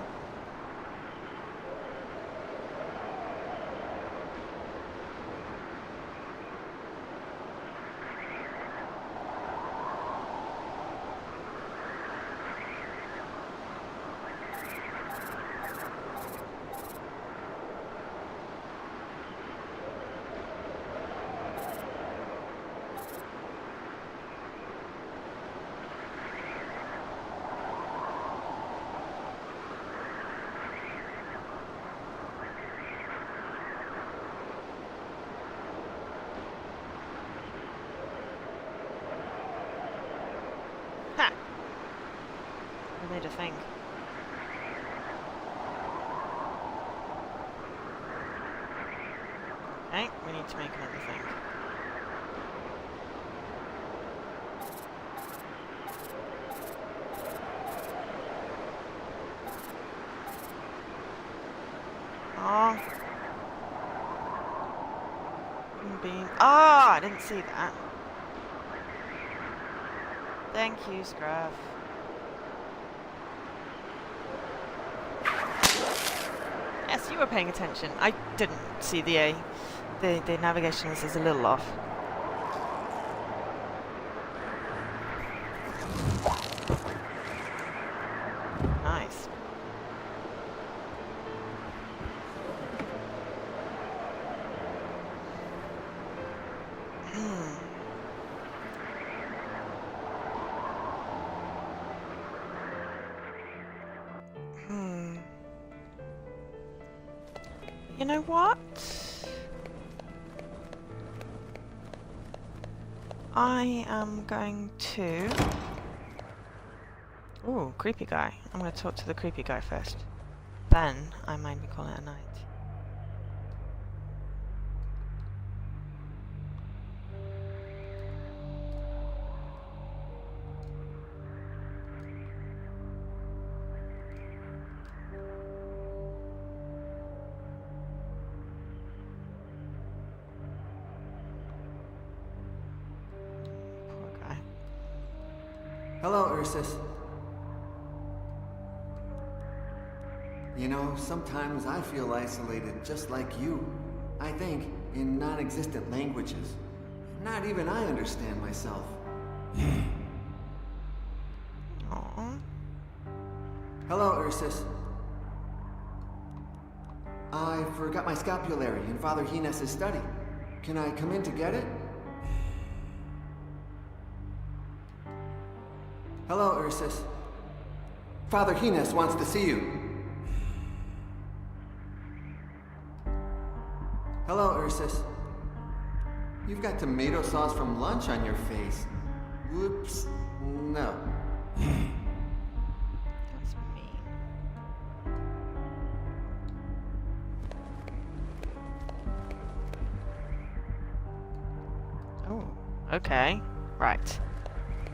Speaker 1: We made a thing. Okay, we need to make another thing. Oh. Beam. Ah, I didn't see that. Thank you, Scruff. Yes, you were paying attention. I didn't see the navigation is a little off. Nice. You know what? I am going to... Ooh, creepy guy. I'm going to talk to the creepy guy first. Then I might be calling it a night.
Speaker 11: Hello, Ursus. You know, sometimes I feel isolated just like you. I think in non-existent languages. Not even I understand myself.
Speaker 1: Aww.
Speaker 11: Hello, Ursus. I forgot my scapulary in Father Hines' study. Can I come in to get it? Hello, Ursus. Father Hines wants to see you. Hello, Ursus. You've got tomato sauce from lunch on your face. Whoops. No.
Speaker 1: That's mean. Oh, okay. Right.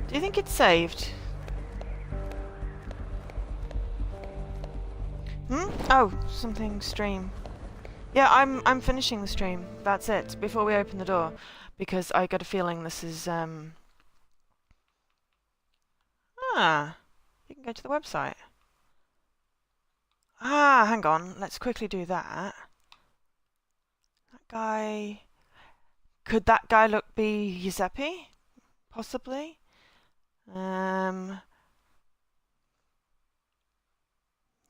Speaker 1: Do you think it's saved? Oh, something stream. Yeah, I'm finishing the stream. That's it. Before we open the door, because I got a feeling this is you can go to the website. Hang on. Let's quickly do that. That guy. Could that guy be Giuseppe? Possibly.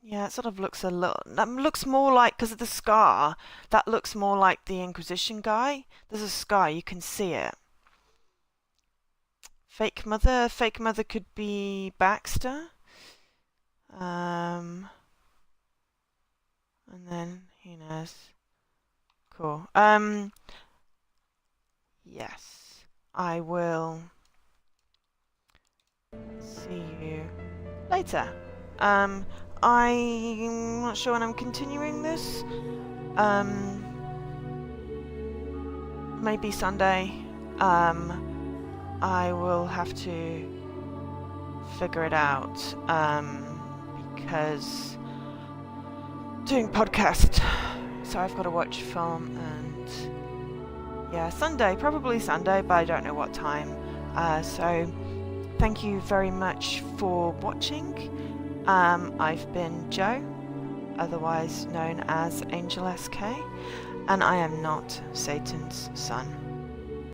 Speaker 1: Yeah, it sort of looks a little. That looks more like, because of the scar, that looks more like the Inquisition guy. There's a scar, you can see it. Fake mother could be Baxter. And then Hines. Cool. Yes, I will see you later. I'm not sure when I'm continuing this. Maybe Sunday. I will have to figure it out. Because doing podcast, so I've got to watch film and yeah, Sunday, probably Sunday, but I don't know what time. So thank you very much for watching. I've been Jo, otherwise known as Angel SK, and I am not Satan's son.